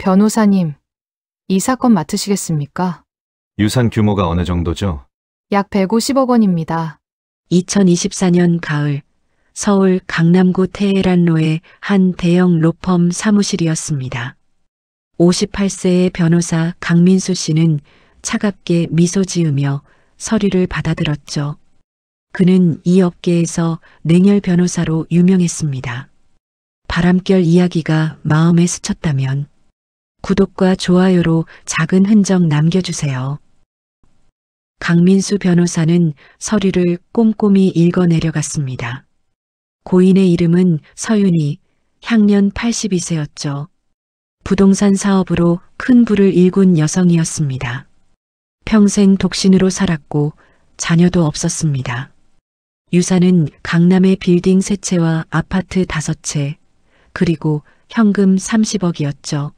변호사님, 이 사건 맡으시겠습니까? 유산 규모가 어느 정도죠? 약 150억 원입니다. 2024년 가을 서울 강남구 테헤란로의 한 대형 로펌 사무실이었습니다. 58세의 변호사 강민수 씨는 차갑게 미소 지으며 서류를 받아들었죠. 그는 이 업계에서 냉혈 변호사로 유명했습니다. 바람결 이야기가 마음에 스쳤다면 구독과 좋아요로 작은 흔적 남겨주세요. 강민수 변호사는 서류를 꼼꼼히 읽어 내려갔습니다. 고인의 이름은 서윤희, 향년 82세였죠. 부동산 사업으로 큰 부를 일군 여성이었습니다. 평생 독신으로 살았고 자녀도 없었습니다. 유산은 강남의 빌딩 3채와 아파트 5채, 그리고 현금 30억이었죠.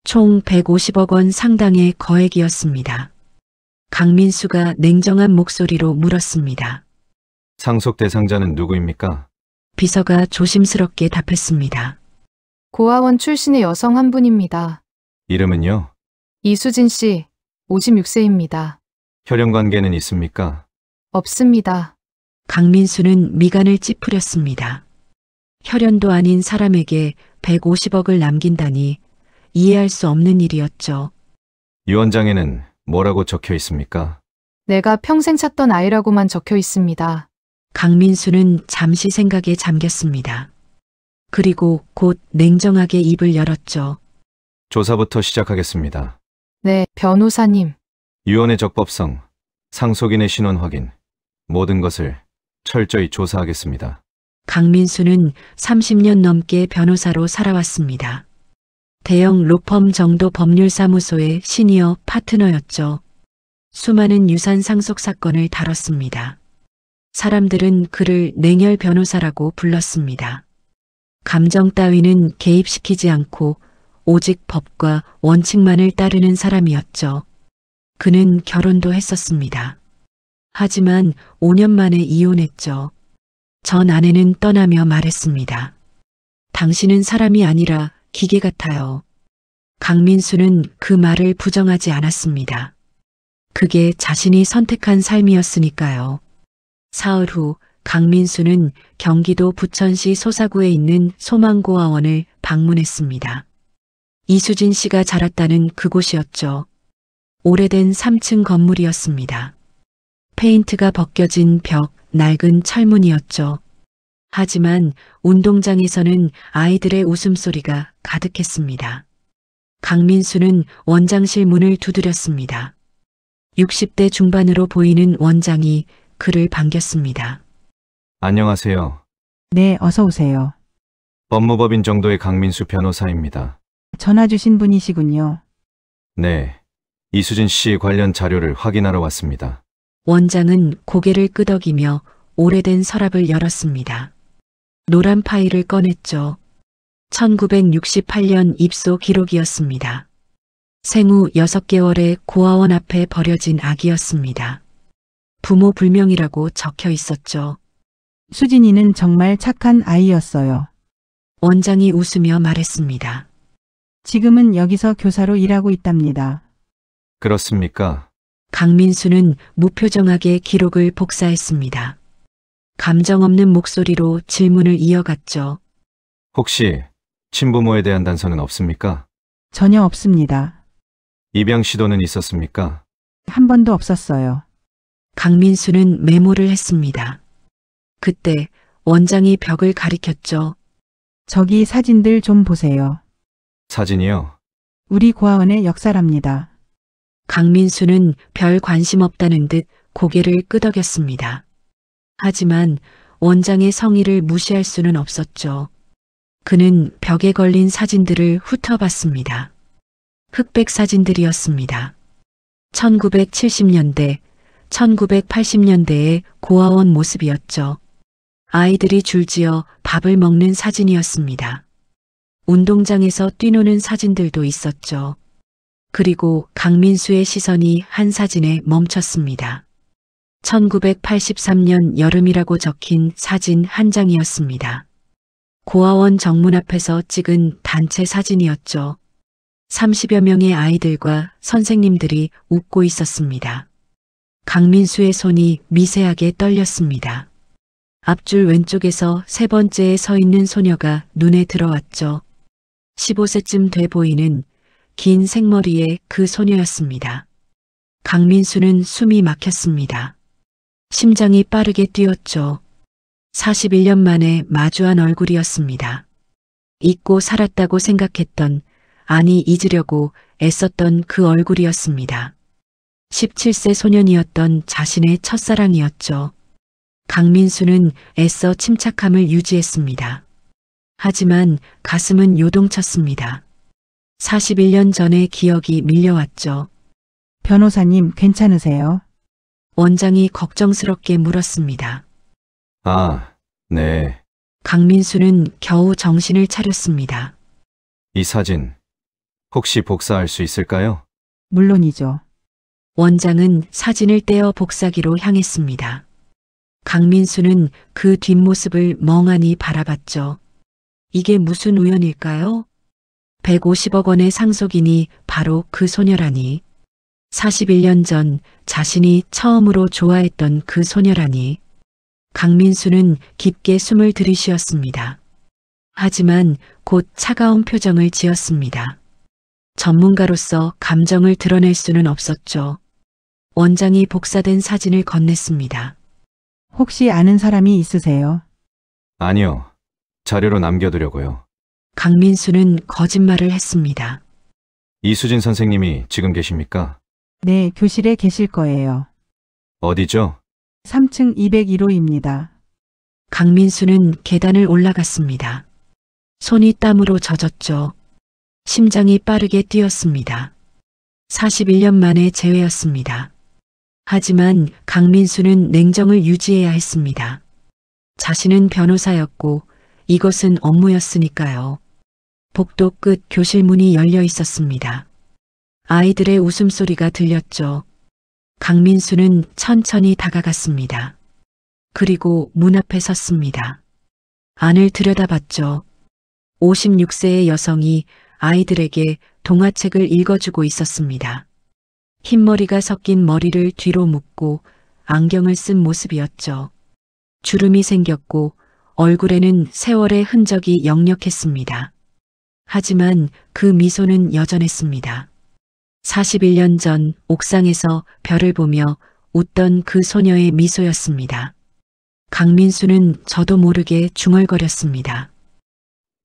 총 150억 원 상당의 거액이었습니다. 강민수가 냉정한 목소리로 물었습니다. 상속 대상자는 누구입니까? 비서가 조심스럽게 답했습니다. 고아원 출신의 여성 한 분입니다. 이름은요? 이수진 씨, 56세입니다. 혈연 관계는 있습니까? 없습니다. 강민수는 미간을 찌푸렸습니다. 혈연도 아닌 사람에게 150억을 남긴다니 이해할 수 없는 일이었죠. 유언장에는 뭐라고 적혀 있습니까? 내가 평생 찾던 아이라고만 적혀 있습니다. 강민수는 잠시 생각에 잠겼습니다. 그리고 곧 냉정하게 입을 열었죠. 조사부터 시작하겠습니다. 네, 변호사님. 유언의 적법성, 상속인의 신원 확인, 모든 것을 철저히 조사하겠습니다. 강민수는 30년 넘게 변호사로 살아왔습니다. 대형 로펌 정도 법률사무소의 시니어 파트너였죠. 수많은 유산 상속 사건을 다뤘습니다. 사람들은 그를 냉혈 변호사라고 불렀습니다. 감정 따위는 개입시키지 않고 오직 법과 원칙만을 따르는 사람이었죠. 그는 결혼도 했었습니다. 하지만 5년 만에 이혼했죠. 전 아내는 떠나며 말했습니다. 당신은 사람이 아니라 기계 같아요. 강민수는 그 말을 부정하지 않았습니다. 그게 자신이 선택한 삶이었으니까요. 사흘 후 강민수는 경기도 부천시 소사구에 있는 소망고아원을 방문했습니다. 이수진 씨가 자랐다는 그곳이었죠. 오래된 3층 건물이었습니다. 페인트가 벗겨진 벽, 낡은 철문이었죠. 하지만 운동장에서는 아이들의 웃음소리가 가득했습니다. 강민수는 원장실 문을 두드렸습니다. 60대 중반으로 보이는 원장이 그를 반겼습니다. 안녕하세요. 네, 어서 오세요. 법무법인 정도의 강민수 변호사입니다. 전화 주신 분이시군요. 네, 이수진 씨 관련 자료를 확인하러 왔습니다. 원장은 고개를 끄덕이며 오래된 서랍을 열었습니다. 노란 파일을 꺼냈죠. 1968년 입소 기록이었습니다. 생후 6개월의 고아원 앞에 버려진 아기였습니다. 부모 불명이라고 적혀 있었죠. 수진이는 정말 착한 아이였어요. 원장이 웃으며 말했습니다. 지금은 여기서 교사로 일하고 있답니다. 그렇습니까? 강민수는 무표정하게 기록을 복사했습니다. 감정 없는 목소리로 질문을 이어갔죠. 혹시 친부모에 대한 단서는 없습니까? 전혀 없습니다. 입양 시도는 있었습니까? 한 번도 없었어요. 강민수는 메모를 했습니다. 그때 원장이 벽을 가리켰죠. 저기 사진들 좀 보세요. 사진이요? 우리 고아원의 역사랍니다. 강민수는 별 관심 없다는 듯 고개를 끄덕였습니다. 하지만 원장의 성의를 무시할 수는 없었죠. 그는 벽에 걸린 사진들을 훑어봤습니다. 흑백 사진들이었습니다. 1970년대, 1980년대의 고아원 모습이었죠. 아이들이 줄지어 밥을 먹는 사진이었습니다. 운동장에서 뛰노는 사진들도 있었죠. 그리고 강민수의 시선이 한 사진에 멈췄습니다. 1983년 여름이라고 적힌 사진 한 장이었습니다. 고아원 정문 앞에서 찍은 단체 사진이었죠. 30여 명의 아이들과 선생님들이 웃고 있었습니다. 강민수의 손이 미세하게 떨렸습니다. 앞줄 왼쪽에서 세 번째에 서 있는 소녀가 눈에 들어왔죠. 15세쯤 돼 보이는 긴 생머리의 그 소녀였습니다. 강민수는 숨이 막혔습니다. 심장이 빠르게 뛰었죠. 41년 만에 마주한 얼굴이었습니다. 잊고 살았다고 생각했던, 아니 잊으려고 애썼던 그 얼굴이었습니다. 17세 소년이었던 자신의 첫사랑이었죠. 강민수는 애써 침착함을 유지했습니다. 하지만 가슴은 요동쳤습니다. 41년 전의 기억이 밀려왔죠. 변호사님 괜찮으세요? 원장이 걱정스럽게 물었습니다. 아, 네. 강민수는 겨우 정신을 차렸습니다. 이 사진 혹시 복사할 수 있을까요? 물론이죠. 원장은 사진을 떼어 복사기로 향했습니다. 강민수는 그 뒷모습을 멍하니 바라봤죠. 이게 무슨 우연일까요? 150억 원의 상속인이 바로 그 소녀라니. 41년 전 자신이 처음으로 좋아했던 그 소녀라니. 강민수는 깊게 숨을 들이쉬었습니다. 하지만 곧 차가운 표정을 지었습니다. 전문가로서 감정을 드러낼 수는 없었죠. 원장이 복사된 사진을 건넸습니다. 혹시 아는 사람이 있으세요? 아니요. 자료로 남겨두려고요. 강민수는 거짓말을 했습니다. 이수진 선생님이 지금 계십니까? 네, 교실에 계실 거예요. 어디죠? 3층 201호입니다. 강민수는 계단을 올라갔습니다. 손이 땀으로 젖었죠. 심장이 빠르게 뛰었습니다. 41년 만에 재회였습니다. 하지만 강민수는 냉정을 유지해야 했습니다. 자신은 변호사였고 이것은 업무였으니까요. 복도 끝 교실 문이 열려 있었습니다. 아이들의 웃음소리가 들렸죠. 강민수는 천천히 다가갔습니다. 그리고 문 앞에 섰습니다. 안을 들여다봤죠. 56세의 여성이 아이들에게 동화책을 읽어주고 있었습니다. 흰머리가 섞인 머리를 뒤로 묶고 안경을 쓴 모습이었죠. 주름이 생겼고 얼굴에는 세월의 흔적이 역력했습니다. 하지만 그 미소는 여전했습니다. 41년 전 옥상에서 별을 보며 웃던 그 소녀의 미소였습니다. 강민수는 저도 모르게 중얼거렸습니다.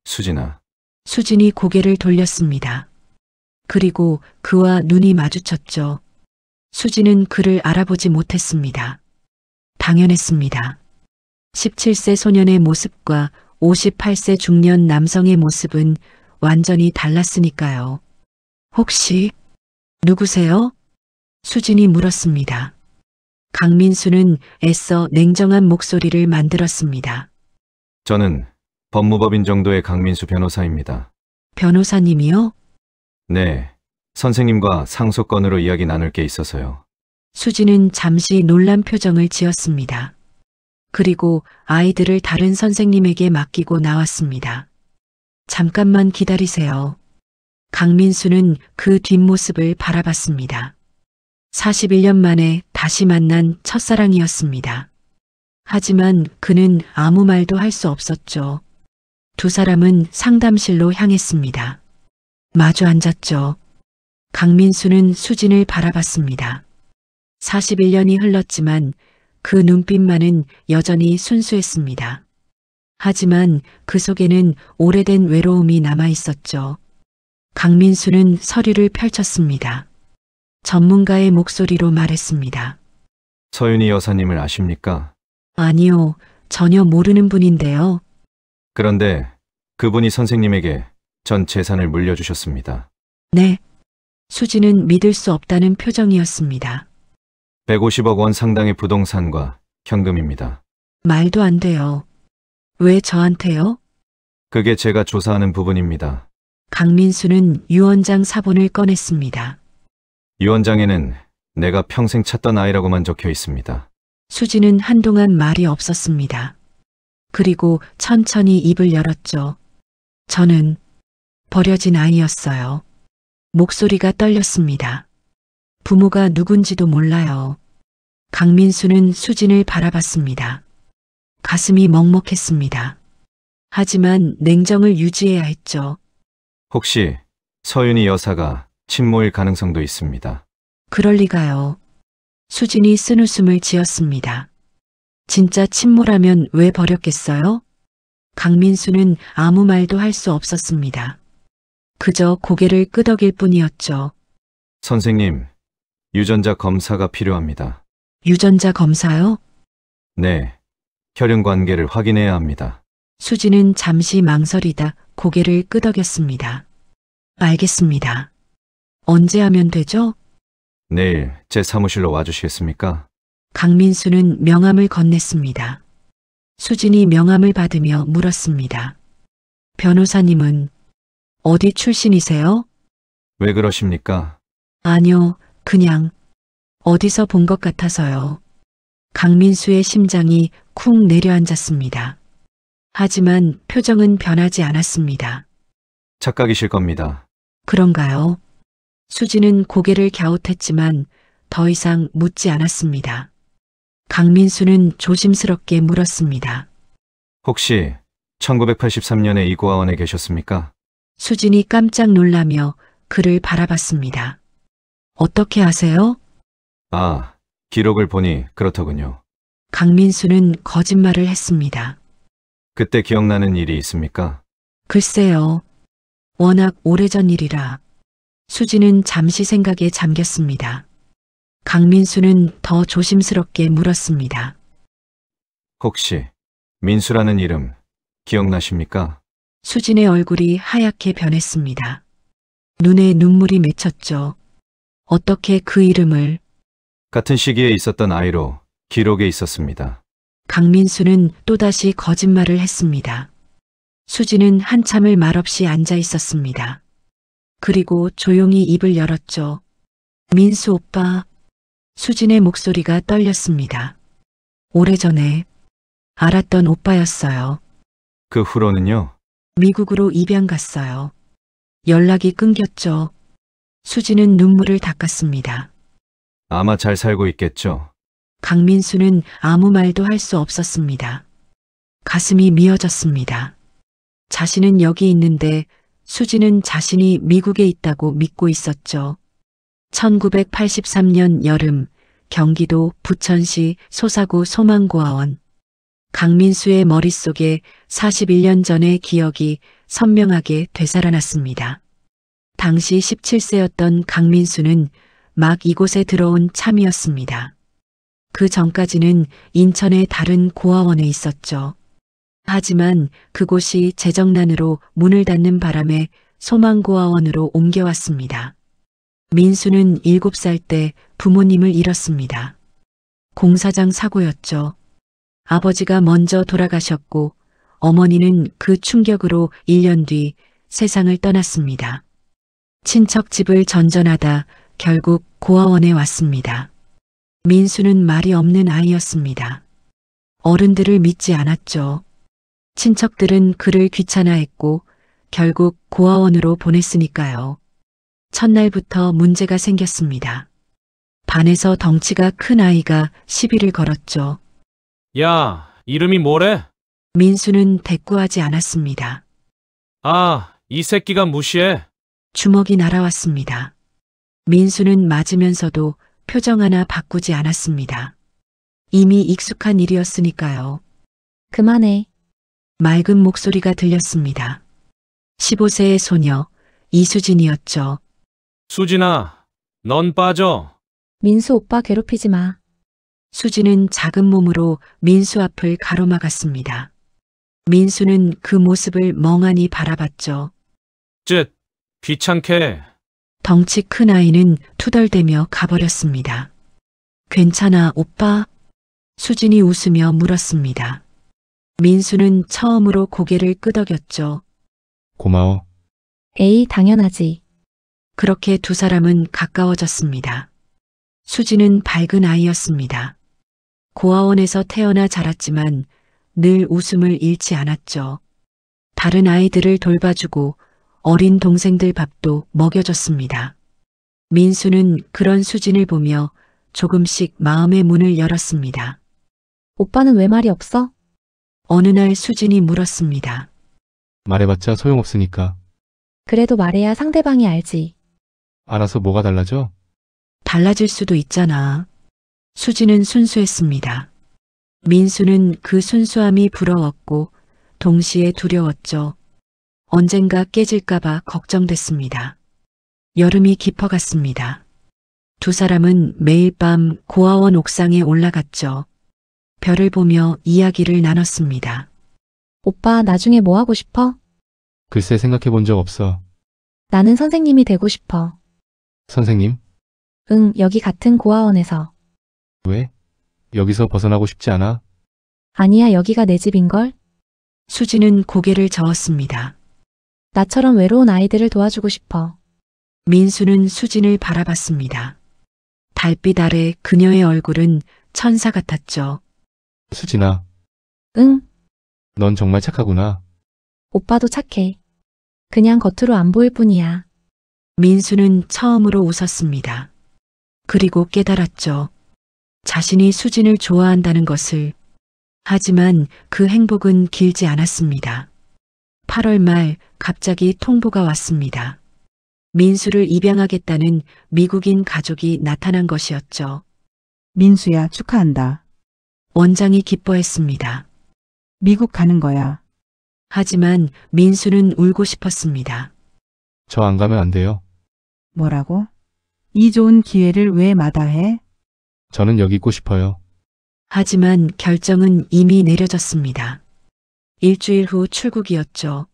수진아. 수진이 고개를 돌렸습니다. 그리고 그와 눈이 마주쳤죠. 수진은 그를 알아보지 못했습니다. 당연했습니다. 17세 소년의 모습과 58세 중년 남성의 모습은 완전히 달랐으니까요. 혹시 누구세요? 수진이 물었습니다. 강민수는 애써 냉정한 목소리를 만들었습니다. 저는 법무법인 정도의 강민수 변호사입니다. 변호사님이요? 네. 선생님과 상속건으로 이야기 나눌 게 있어서요. 수진은 잠시 놀란 표정을 지었습니다. 그리고 아이들을 다른 선생님에게 맡기고 나왔습니다. 잠깐만 기다리세요. 강민수는 그 뒷모습을 바라봤습니다. 41년 만에 다시 만난 첫사랑이었습니다. 하지만 그는 아무 말도 할 수 없었죠. 두 사람은 상담실로 향했습니다. 마주 앉았죠. 강민수는 수진을 바라봤습니다. 41년이 흘렀지만 그 눈빛만은 여전히 순수했습니다. 하지만 그 속에는 오래된 외로움이 남아 있었죠. 강민수는 서류를 펼쳤습니다. 전문가의 목소리로 말했습니다. 서윤희 여사님을 아십니까? 아니요, 전혀 모르는 분인데요. 그런데 그분이 선생님에게 전 재산을 물려주셨습니다. 네. 수지는 믿을 수 없다는 표정이었습니다. 150억 원 상당의 부동산과 현금입니다. 말도 안 돼요. 왜 저한테요? 그게 제가 조사하는 부분입니다. 강민수는 유언장 사본을 꺼냈습니다. 유언장에는 내가 평생 찾던 아이라고만 적혀 있습니다. 수지는 한동안 말이 없었습니다. 그리고 천천히 입을 열었죠. 저는 버려진 아이였어요. 목소리가 떨렸습니다. 부모가 누군지도 몰라요. 강민수는 수진을 바라봤습니다. 가슴이 먹먹했습니다. 하지만 냉정을 유지해야 했죠. 혹시 서윤이 여사가 친모일 가능성도 있습니다. 그럴 리가요. 수진이 쓴웃음을 지었습니다. 진짜 친모라면 왜 버렸겠어요? 강민수는 아무 말도 할 수 없었습니다. 그저 고개를 끄덕일 뿐이었죠. 선생님, 유전자 검사가 필요합니다. 유전자 검사요? 네, 혈연 관계를 확인해야 합니다. 수지는 잠시 망설이다 고개를 끄덕였습니다. 알겠습니다. 언제 하면 되죠? 내일 제 사무실로 와주시겠습니까? 강민수는 명함을 건넸습니다. 수진이 명함을 받으며 물었습니다. 변호사님은 어디 출신이세요? 왜 그러십니까? 아니요, 그냥 어디서 본 것 같아서요. 강민수의 심장이 쿵 내려앉았습니다. 하지만 표정은 변하지 않았습니다. 착각이실 겁니다. 그런가요? 수지는 고개를 갸웃했지만 더 이상 묻지 않았습니다. 강민수는 조심스럽게 물었습니다. 혹시 1983년에 이 고아원에 계셨습니까? 수진이 깜짝 놀라며 그를 바라봤습니다. 어떻게 아세요? 아, 기록을 보니 그렇더군요. 강민수는 거짓말을 했습니다. 그때 기억나는 일이 있습니까? 글쎄요. 워낙 오래전 일이라. 수지는 잠시 생각에 잠겼습니다. 강민수는 더 조심스럽게 물었습니다. 혹시 민수라는 이름 기억나십니까? 수진의 얼굴이 하얗게 변했습니다. 눈에 눈물이 맺혔죠. 어떻게 그 이름을? 같은 시기에 있었던 아이로 기록에 있었습니다. 강민수는 또다시 거짓말을 했습니다. 수지는 한참을 말없이 앉아 있었습니다. 그리고 조용히 입을 열었죠. 민수 오빠. 수진의 목소리가 떨렸습니다. 오래전에 알았던 오빠였어요. 그 후로는요? 미국으로 입양 갔어요. 연락이 끊겼죠. 수지는 눈물을 닦았습니다. 아마 잘 살고 있겠죠. 강민수는 아무 말도 할 수 없었습니다. 가슴이 미어졌습니다. 자신은 여기 있는데 수지는 자신이 미국에 있다고 믿고 있었죠. 1983년 여름 경기도 부천시 소사구 소망고아원. 강민수의 머릿속에 41년 전의 기억이 선명하게 되살아났습니다. 당시 17세였던 강민수는 막 이곳에 들어온 참이었습니다. 그 전까지는 인천의 다른 고아원에 있었죠. 하지만 그곳이 재정난으로 문을 닫는 바람에 소망고아원으로 옮겨왔습니다. 민수는 7살 때 부모님을 잃었습니다. 공사장 사고였죠. 아버지가 먼저 돌아가셨고 어머니는 그 충격으로 1년 뒤 세상을 떠났습니다. 친척 집을 전전하다 결국 고아원에 왔습니다. 민수는 말이 없는 아이였습니다. 어른들을 믿지 않았죠. 친척들은 그를 귀찮아했고 결국 고아원으로 보냈으니까요. 첫날부터 문제가 생겼습니다. 반에서 덩치가 큰 아이가 시비를 걸었죠. 야, 이름이 뭐래? 민수는 대꾸하지 않았습니다. 아, 이 새끼가 무시해. 주먹이 날아왔습니다. 민수는 맞으면서도 표정 하나 바꾸지 않았습니다. 이미 익숙한 일이었으니까요. 그만해. 맑은 목소리가 들렸습니다. 15세의 소녀 이수진이었죠. 수진아, 넌 빠져. 민수 오빠 괴롭히지 마. 수진은 작은 몸으로 민수 앞을 가로막았습니다. 민수는 그 모습을 멍하니 바라봤죠. 쯧, 귀찮게. 덩치 큰 아이는 투덜대며 가버렸습니다. 괜찮아, 오빠? 수진이 웃으며 물었습니다. 민수는 처음으로 고개를 끄덕였죠. 고마워. 에이, 당연하지. 그렇게 두 사람은 가까워졌습니다. 수지는 밝은 아이였습니다. 고아원에서 태어나 자랐지만 늘 웃음을 잃지 않았죠. 다른 아이들을 돌봐주고 어린 동생들 밥도 먹여줬습니다. 민수는 그런 수진을 보며 조금씩 마음의 문을 열었습니다. 오빠는 왜 말이 없어? 어느 날 수진이 물었습니다. 말해봤자 소용없으니까. 그래도 말해야 상대방이 알지. 알아서 뭐가 달라져? 달라질 수도 있잖아. 수진은 순수했습니다. 민수는 그 순수함이 부러웠고 동시에 두려웠죠. 언젠가 깨질까봐 걱정됐습니다. 여름이 깊어갔습니다. 두 사람은 매일 밤 고아원 옥상에 올라갔죠. 별을 보며 이야기를 나눴습니다. 오빠 나중에 뭐 하고 싶어? 글쎄 생각해 본 적 없어. 나는 선생님이 되고 싶어. 선생님? 응, 여기 같은 고아원에서. 왜? 여기서 벗어나고 싶지 않아? 아니야, 여기가 내 집인걸? 수진은 고개를 저었습니다. 나처럼 외로운 아이들을 도와주고 싶어. 민수는 수진을 바라봤습니다. 달빛 아래 그녀의 얼굴은 천사 같았죠. 수진아, 응, 넌 정말 착하구나. 오빠도 착해. 그냥 겉으로 안 보일 뿐이야. 민수는 처음으로 웃었습니다. 그리고 깨달았죠. 자신이 수진을 좋아한다는 것을. 하지만 그 행복은 길지 않았습니다. 8월 말 갑자기 통보가 왔습니다. 민수를 입양하겠다는 미국인 가족이 나타난 것이었죠. 민수야, 축하한다. 원장이 기뻐했습니다. 미국 가는 거야. 하지만 민수는 울고 싶었습니다. 저 안 가면 안 돼요. 뭐라고? 이 좋은 기회를 왜 마다해? 저는 여기 있고 싶어요. 하지만 결정은 이미 내려졌습니다. 일주일 후 출국이었죠.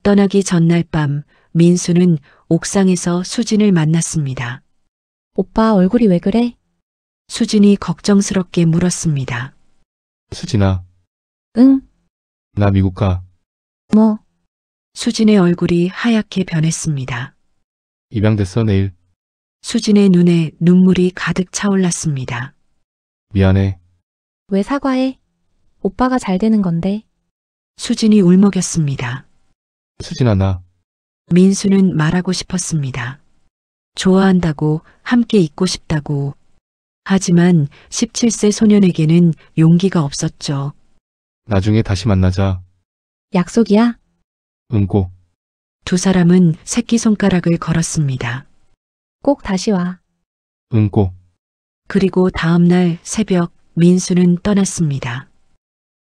떠나기 전날 밤 민수는 옥상에서 수진을 만났습니다. 오빠 얼굴이 왜 그래? 수진이 걱정스럽게 물었습니다. 수진아, 응, 나 미국 가. 뭐, 수진의 얼굴이 하얗게 변했습니다. 입양됐어, 내일. 수진의 눈에 눈물이 가득 차올랐습니다. 미안해. 왜 사과해? 오빠가 잘 되는 건데. 수진이 울먹였습니다. 수진아, 나. 민수는 말하고 싶었습니다. 좋아한다고, 함께 있고 싶다고. 하지만 17세 소년에게는 용기가 없었죠. 나중에 다시 만나자. 약속이야? 꼭. 두 사람은 새끼손가락을 걸었습니다. 꼭 다시 와. 꼭. 그리고 다음 날 새벽 민수는 떠났습니다.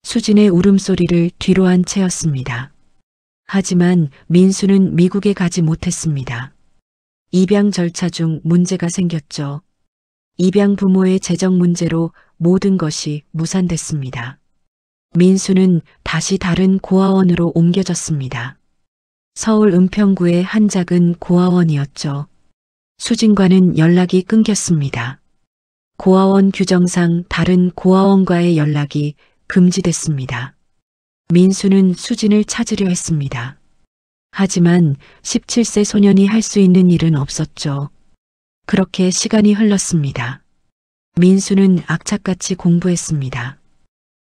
수진의 울음소리를 뒤로 한 채였습니다. 하지만 민수는 미국에 가지 못했습니다. 입양 절차 중 문제가 생겼죠. 입양 부모의 재정 문제로 모든 것이 무산됐습니다. 민수는 다시 다른 고아원으로 옮겨졌습니다. 서울 은평구의 한 작은 고아원이었죠. 수진과는 연락이 끊겼습니다. 고아원 규정상 다른 고아원과의 연락이 금지됐습니다. 민수는 수진을 찾으려 했습니다. 하지만 17세 소년이 할 수 있는 일은 없었죠. 그렇게 시간이 흘렀습니다. 민수는 악착같이 공부했습니다.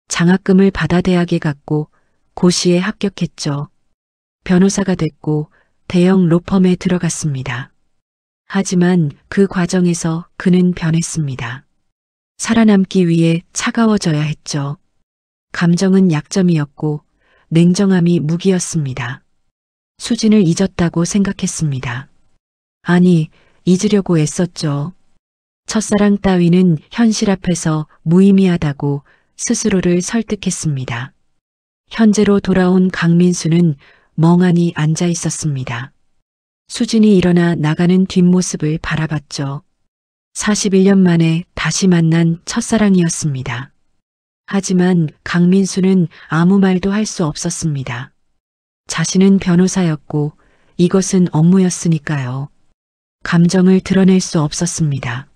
장학금을 받아 대학에 갔고 고시에 합격했죠. 변호사가 됐고 대형 로펌에 들어갔습니다. 하지만 그 과정에서 그는 변했습니다. 살아남기 위해 차가워져야 했죠. 감정은 약점이었고 냉정함이 무기였습니다. 수진을 잊었다고 생각했습니다. 아니, 잊으려고 애썼죠. 첫사랑 따위는 현실 앞에서 무의미하다고 스스로를 설득했습니다. 현재로 돌아온 강민수는 멍하니 앉아 있었습니다. 수진이 일어나 나가는 뒷모습을 바라봤죠. 41년 만에 다시 만난 첫사랑이었습니다. 하지만 강민수는 아무 말도 할 수 없었습니다. 자신은 변호사였고 이것은 업무였으니까요. 감정을 드러낼 수 없었습니다.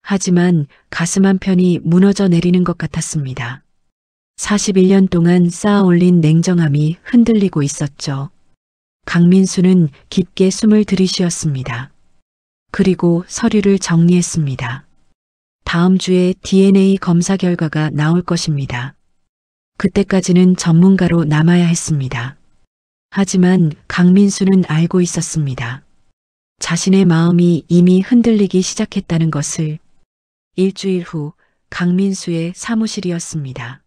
하지만 가슴 한편이 무너져 내리는 것 같았습니다. 41년 동안 쌓아 올린 냉정함이 흔들리고 있었죠. 강민수는 깊게 숨을 들이쉬었습니다. 그리고 서류를 정리했습니다. 다음 주에 DNA 검사 결과가 나올 것입니다. 그때까지는 전문가로 남아야 했습니다. 하지만 강민수는 알고 있었습니다. 자신의 마음이 이미 흔들리기 시작했다는 것을. 일주일 후 강민수의 사무실이었습니다.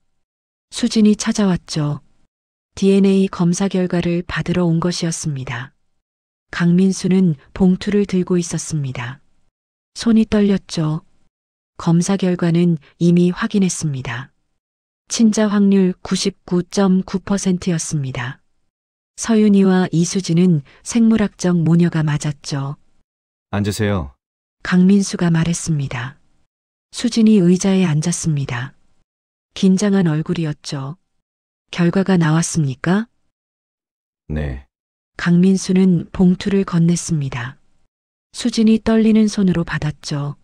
수진이 찾아왔죠. DNA 검사 결과를 받으러 온 것이었습니다. 강민수는 봉투를 들고 있었습니다. 손이 떨렸죠. 검사 결과는 이미 확인했습니다. 친자 확률 99.9%였습니다. 서윤이와 이수진은 생물학적 모녀가 맞았죠. 앉으세요. 강민수가 말했습니다. 수진이 의자에 앉았습니다. 긴장한 얼굴이었죠. 결과가 나왔습니까? 네. 강민수는 봉투를 건넸습니다. 수진이 떨리는 손으로 받았죠.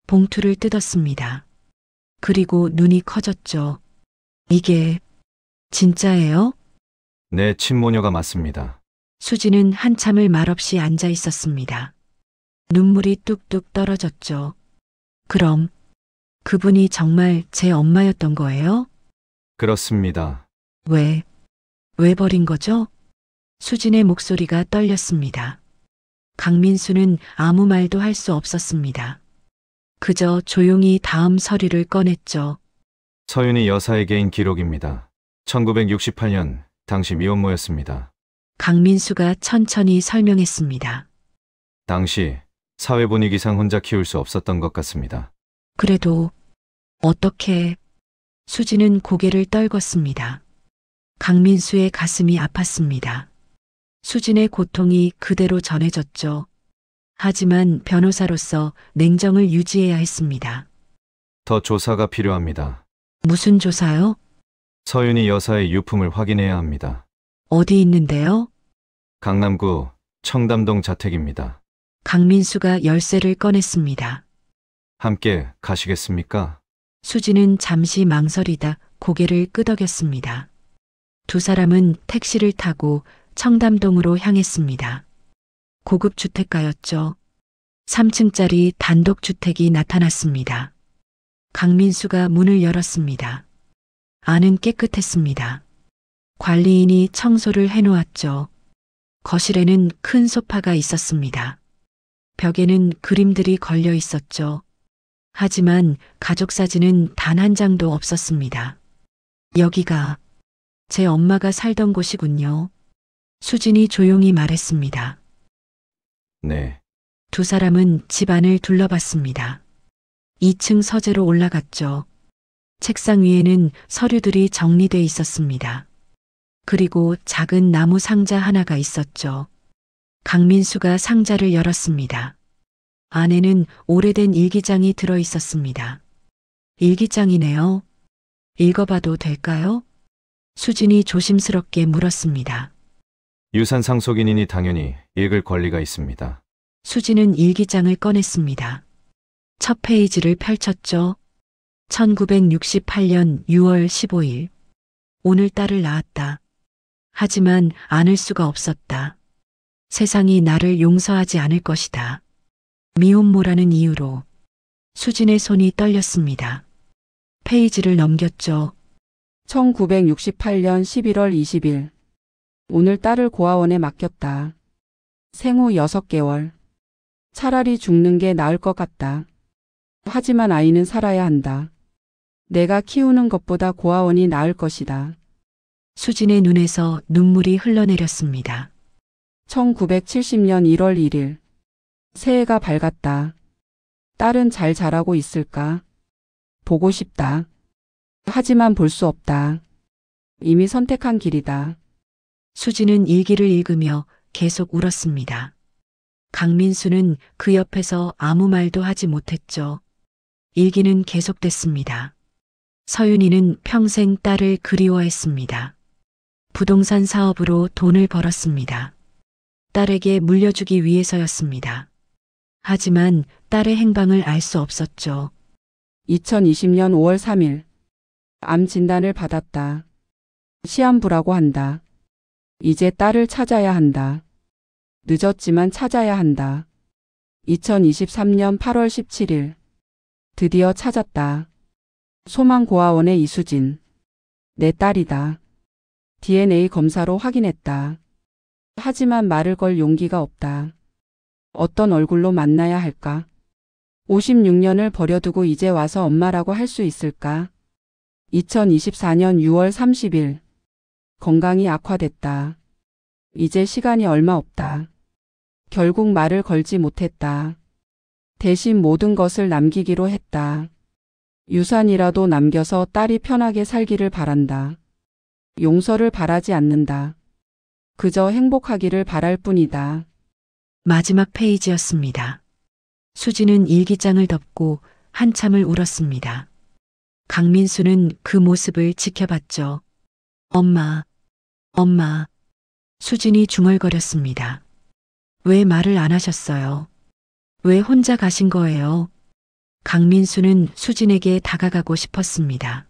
봉투를 뜯었습니다. 그리고 눈이 커졌죠. 이게 진짜예요? 내 친모녀가 맞습니다. 수진은 한참을 말없이 앉아 있었습니다. 눈물이 뚝뚝 떨어졌죠. 그럼 그분이 정말 제 엄마였던 거예요? 그렇습니다. 왜 버린 거죠? 수진의 목소리가 떨렸습니다. 강민수는 아무 말도 할 수 없었습니다. 그저 조용히 다음 서류를 꺼냈죠. 서윤이 여사의 개인 기록입니다. 1968년 당시 미혼모였습니다. 강민수가 천천히 설명했습니다. 당시 사회 분위기상 혼자 키울 수 없었던 것 같습니다. 그래도 어떻게? 수진은 고개를 떨궜습니다. 강민수의 가슴이 아팠습니다. 수진의 고통이 그대로 전해졌죠. 하지만 변호사로서 냉정을 유지해야 했습니다. 더 조사가 필요합니다. 무슨 조사요? 서윤이 여사의 유품을 확인해야 합니다. 어디 있는데요? 강남구 청담동 자택입니다. 강민수가 열쇠를 꺼냈습니다. 함께 가시겠습니까? 수진은 잠시 망설이다 고개를 끄덕였습니다. 두 사람은 택시를 타고 청담동으로 향했습니다. 고급 주택가였죠. 3층짜리 단독주택이 나타났습니다. 강민수가 문을 열었습니다. 안은 깨끗했습니다. 관리인이 청소를 해놓았죠. 거실에는 큰 소파가 있었습니다. 벽에는 그림들이 걸려 있었죠. 하지만 가족 사진은 단 한 장도 없었습니다. 여기가 제 엄마가 살던 곳이군요. 수진이 조용히 말했습니다. 네. 두 사람은 집안을 둘러봤습니다. 2층 서재로 올라갔죠. 책상 위에는 서류들이 정리돼 있었습니다. 그리고 작은 나무 상자 하나가 있었죠. 강민수가 상자를 열었습니다. 안에는 오래된 일기장이 들어 있었습니다. 일기장이네요. 읽어봐도 될까요? 수진이 조심스럽게 물었습니다. 유산 상속인이니 당연히 읽을 권리가 있습니다. 수진은 일기장을 꺼냈습니다. 첫 페이지를 펼쳤죠. 1968년 6월 15일. 오늘 딸을 낳았다. 하지만 안을 수가 없었다. 세상이 나를 용서하지 않을 것이다. 미혼모라는 이유로. 수진의 손이 떨렸습니다. 페이지를 넘겼죠. 1968년 11월 20일. 오늘 딸을 고아원에 맡겼다. 생후 6개월. 차라리 죽는 게 나을 것 같다. 하지만 아이는 살아야 한다. 내가 키우는 것보다 고아원이 나을 것이다. 수진의 눈에서 눈물이 흘러내렸습니다. 1970년 1월 1일. 새해가 밝았다. 딸은 잘 자라고 있을까? 보고 싶다. 하지만 볼 수 없다. 이미 선택한 길이다. 수진은 일기를 읽으며 계속 울었습니다. 강민수는 그 옆에서 아무 말도 하지 못했죠. 일기는 계속됐습니다. 서윤이는 평생 딸을 그리워했습니다. 부동산 사업으로 돈을 벌었습니다. 딸에게 물려주기 위해서였습니다. 하지만 딸의 행방을 알 수 없었죠. 2020년 5월 3일. 암 진단을 받았다. 시한부라고 한다. 이제 딸을 찾아야 한다. 늦었지만 찾아야 한다. 2023년 8월 17일. 드디어 찾았다. 소망고아원의 이수진. 내 딸이다. DNA 검사로 확인했다. 하지만 말을 걸 용기가 없다. 어떤 얼굴로 만나야 할까? 56년을 버려두고 이제 와서 엄마라고 할 수 있을까? 2024년 6월 30일. 건강이 악화됐다. 이제 시간이 얼마 없다. 결국 말을 걸지 못했다. 대신 모든 것을 남기기로 했다. 유산이라도 남겨서 딸이 편하게 살기를 바란다. 용서를 바라지 않는다. 그저 행복하기를 바랄 뿐이다. 마지막 페이지였습니다. 수지는 일기장을 덮고 한참을 울었습니다. 강민수는 그 모습을 지켜봤죠. 엄마, 엄마. 수진이 중얼거렸습니다. 왜 말을 안 하셨어요? 왜 혼자 가신 거예요? 강민수는 수진에게 다가가고 싶었습니다.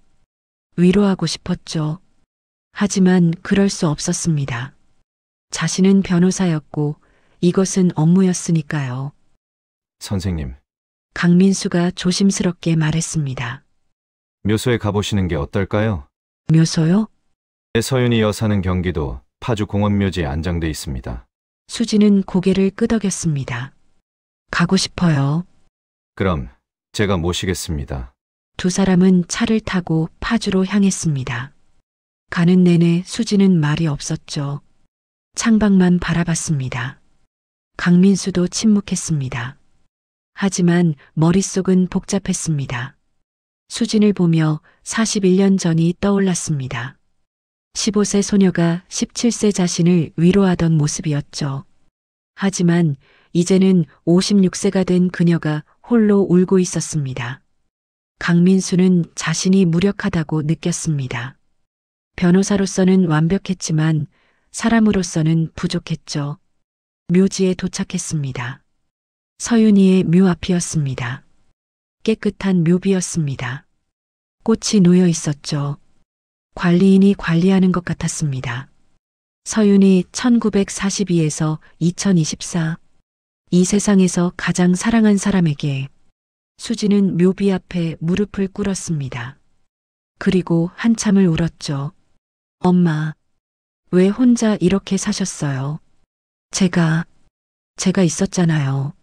위로하고 싶었죠. 하지만 그럴 수 없었습니다. 자신은 변호사였고 이것은 업무였으니까요. 선생님, 강민수가 조심스럽게 말했습니다. 묘소에 가보시는 게 어떨까요? 묘소요? 서윤이 여사는 경기도 파주 공원묘지에 안장돼 있습니다. 수지는 고개를 끄덕였습니다. 가고 싶어요. 그럼 제가 모시겠습니다. 두 사람은 차를 타고 파주로 향했습니다. 가는 내내 수지는 말이 없었죠. 창밖만 바라봤습니다. 강민수도 침묵했습니다. 하지만 머릿속은 복잡했습니다. 수진을 보며 41년 전이 떠올랐습니다. 15세 소녀가 17세 자신을 위로하던 모습이었죠. 하지만 이제는 56세가 된 그녀가 홀로 울고 있었습니다. 강민수는 자신이 무력하다고 느꼈습니다. 변호사로서는 완벽했지만 사람으로서는 부족했죠. 묘지에 도착했습니다. 서윤이의 묘 앞이었습니다. 깨끗한 묘비였습니다. 꽃이 놓여 있었죠. 관리인이 관리하는 것 같았습니다. 서윤이 1942에서 2024. 이 세상에서 가장 사랑한 사람에게 수지는 묘비 앞에 무릎을 꿇었습니다. 그리고 한참을 울었죠. 엄마, 왜 혼자 이렇게 사셨어요? 제가 있었잖아요.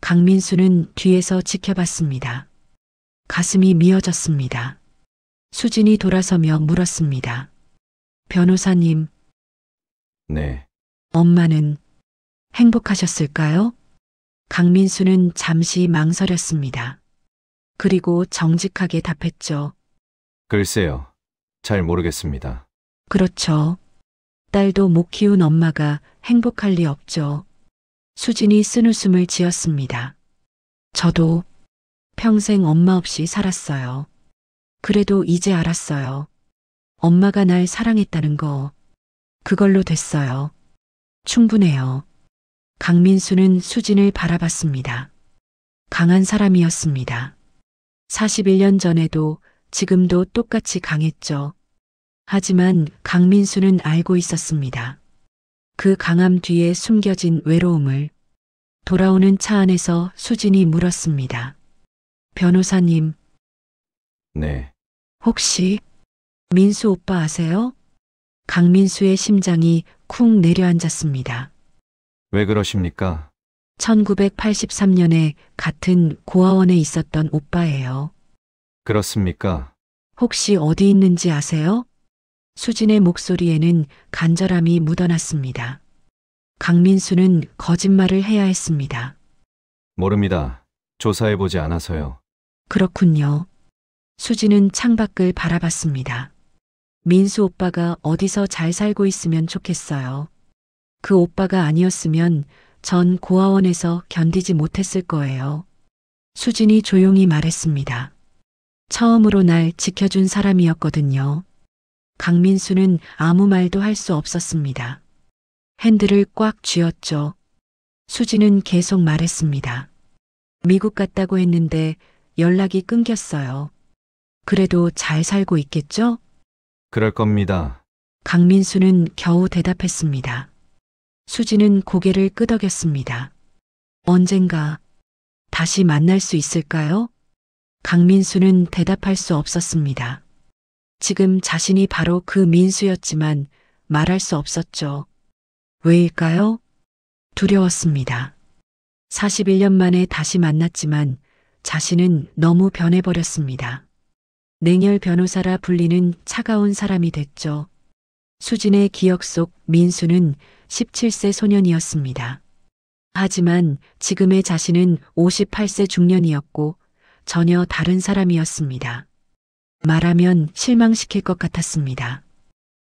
강민수는 뒤에서 지켜봤습니다. 가슴이 미어졌습니다. 수진이 돌아서며 물었습니다. 변호사님, 네, 엄마는 행복하셨을까요? 강민수는 잠시 망설였습니다. 그리고 정직하게 답했죠. 글쎄요. 잘 모르겠습니다. 그렇죠. 딸도 못 키운 엄마가 행복할 리 없죠. 수진이 쓴웃음을 지었습니다. 저도 평생 엄마 없이 살았어요. 그래도 이제 알았어요. 엄마가 날 사랑했다는 거. 그걸로 됐어요. 충분해요. 강민수는 수진을 바라봤습니다. 강한 사람이었습니다. 41년 전에도 지금도 똑같이 강했죠. 하지만 강민수는 알고 있었습니다. 그 강함 뒤에 숨겨진 외로움을. 돌아오는 차 안에서 수진이 물었습니다. 변호사님, 네, 혹시 민수 오빠 아세요? 강민수의 심장이 쿵 내려앉았습니다. 왜 그러십니까? 1983년에 같은 고아원에 있었던 오빠예요. 그렇습니까? 혹시 어디 있는지 아세요? 수진의 목소리에는 간절함이 묻어났습니다. 강민수는 거짓말을 해야 했습니다. 모릅니다. 조사해보지 않아서요. 그렇군요. 수진은 창밖을 바라봤습니다. 민수 오빠가 어디서 잘 살고 있으면 좋겠어요. 그 오빠가 아니었으면 전 고아원에서 견디지 못했을 거예요. 수진이 조용히 말했습니다. 처음으로 날 지켜준 사람이었거든요. 강민수는 아무 말도 할 수 없었습니다. 핸들을 꽉 쥐었죠. 수진은 계속 말했습니다. 미국 갔다고 했는데 연락이 끊겼어요. 그래도 잘 살고 있겠죠? 그럴 겁니다. 강민수는 겨우 대답했습니다. 수진은 고개를 끄덕였습니다. 언젠가 다시 만날 수 있을까요? 강민수는 대답할 수 없었습니다. 지금 자신이 바로 그 민수였지만 말할 수 없었죠. 왜일까요? 두려웠습니다. 41년 만에 다시 만났지만 자신은 너무 변해버렸습니다. 냉혈 변호사라 불리는 차가운 사람이 됐죠. 수진의 기억 속 민수는 17세 소년이었습니다. 하지만 지금의 자신은 58세 중년이었고 전혀 다른 사람이었습니다. 말하면 실망시킬 것 같았습니다.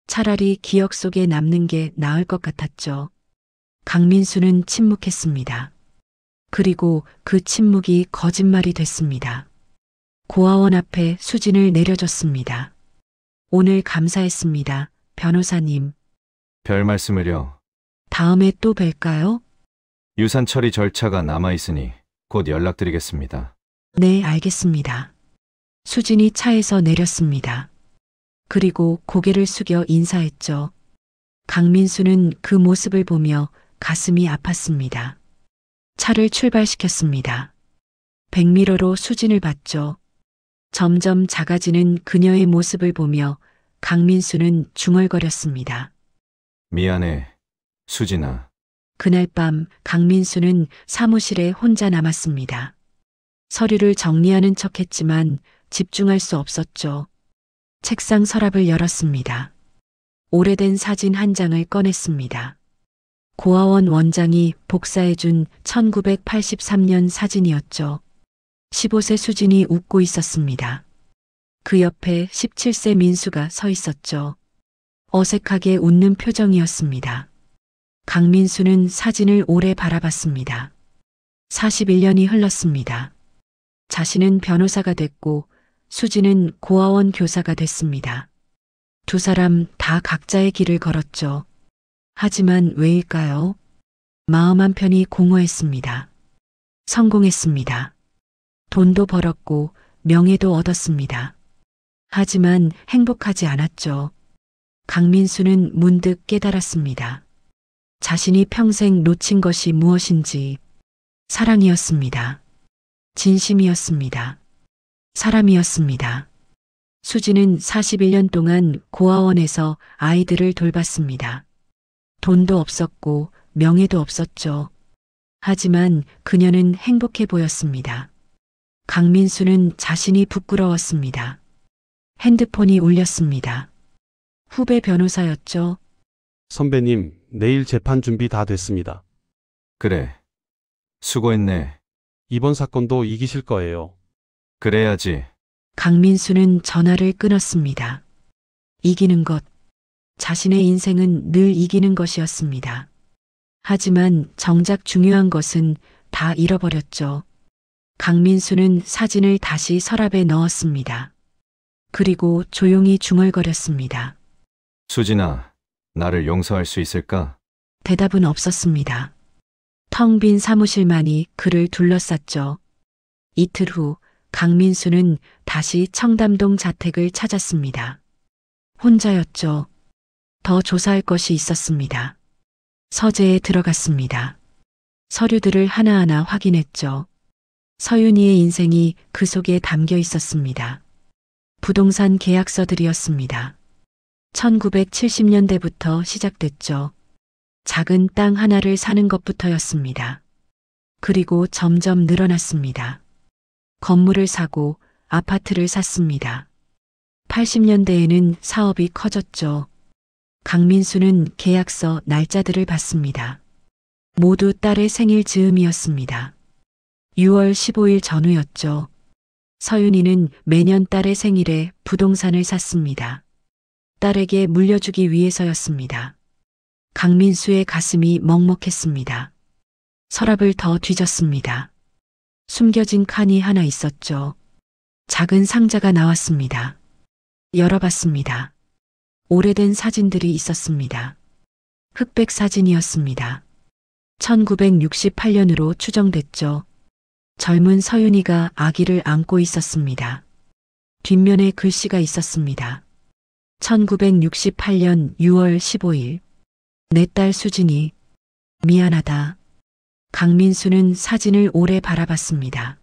차라리 기억 속에 남는 게 나을 것 같았죠. 강민수는 침묵했습니다. 그리고 그 침묵이 거짓말이 됐습니다. 고아원 앞에 수진을 내려줬습니다. 오늘 감사했습니다, 변호사님. 별 말씀을요. 다음에 또 뵐까요? 유산 처리 절차가 남아있으니 곧 연락드리겠습니다. 네, 알겠습니다. 수진이 차에서 내렸습니다. 그리고 고개를 숙여 인사했죠. 강민수는 그 모습을 보며 가슴이 아팠습니다. 차를 출발시켰습니다. 백미러로 수진을 봤죠. 점점 작아지는 그녀의 모습을 보며 강민수는 중얼거렸습니다. 미안해, 수진아. 그날 밤 강민수는 사무실에 혼자 남았습니다. 서류를 정리하는 척했지만 집중할 수 없었죠. 책상 서랍을 열었습니다. 오래된 사진 한 장을 꺼냈습니다. 고아원 원장이 복사해준 1983년 사진이었죠. 15세 수진이 웃고 있었습니다. 그 옆에 17세 민수가 서 있었죠. 어색하게 웃는 표정이었습니다. 강민수는 사진을 오래 바라봤습니다. 41년이 흘렀습니다. 자신은 변호사가 됐고 수진은 고아원 교사가 됐습니다. 두 사람 다 각자의 길을 걸었죠. 하지만 왜일까요? 마음 한편이 공허했습니다. 성공했습니다. 돈도 벌었고 명예도 얻었습니다. 하지만 행복하지 않았죠. 강민수는 문득 깨달았습니다. 자신이 평생 놓친 것이 무엇인지 사랑이었습니다. 진심이었습니다. 사람이었습니다. 수지는 41년 동안 고아원에서 아이들을 돌봤습니다. 돈도 없었고 명예도 없었죠. 하지만 그녀는 행복해 보였습니다. 강민수는 자신이 부끄러웠습니다. 핸드폰이 울렸습니다. 후배 변호사였죠. 선배님, 내일 재판 준비 다 됐습니다. 그래. 수고했네. 이번 사건도 이기실 거예요. 그래야지. 강민수는 전화를 끊었습니다. 이기는 것. 자신의 인생은 늘 이기는 것이었습니다. 하지만 정작 중요한 것은 다 잃어버렸죠. 강민수는 사진을 다시 서랍에 넣었습니다. 그리고 조용히 중얼거렸습니다. 수진아, 나를 용서할 수 있을까? 대답은 없었습니다. 텅 빈 사무실만이 그를 둘러쌌죠. 이틀 후 강민수는 다시 청담동 자택을 찾았습니다. 혼자였죠. 더 조사할 것이 있었습니다. 서재에 들어갔습니다. 서류들을 하나하나 확인했죠. 서윤이의 인생이 그 속에 담겨 있었습니다. 부동산 계약서들이었습니다. 1970년대부터 시작됐죠. 작은 땅 하나를 사는 것부터였습니다. 그리고 점점 늘어났습니다. 건물을 사고 아파트를 샀습니다. 80년대에는 사업이 커졌죠. 강민수는 계약서 날짜들을 봤습니다. 모두 딸의 생일 즈음이었습니다. 6월 15일 전후였죠. 서윤이는 매년 딸의 생일에 부동산을 샀습니다. 딸에게 물려주기 위해서였습니다. 강민수의 가슴이 먹먹했습니다. 서랍을 더 뒤졌습니다. 숨겨진 칸이 하나 있었죠. 작은 상자가 나왔습니다. 열어봤습니다. 오래된 사진들이 있었습니다. 흑백 사진이었습니다. 1968년으로 추정됐죠. 젊은 서윤이가 아기를 안고 있었습니다. 뒷면에 글씨가 있었습니다. 1968년 6월 15일. 내 딸 수진이. 미안하다. 강민수는 사진을 오래 바라봤습니다.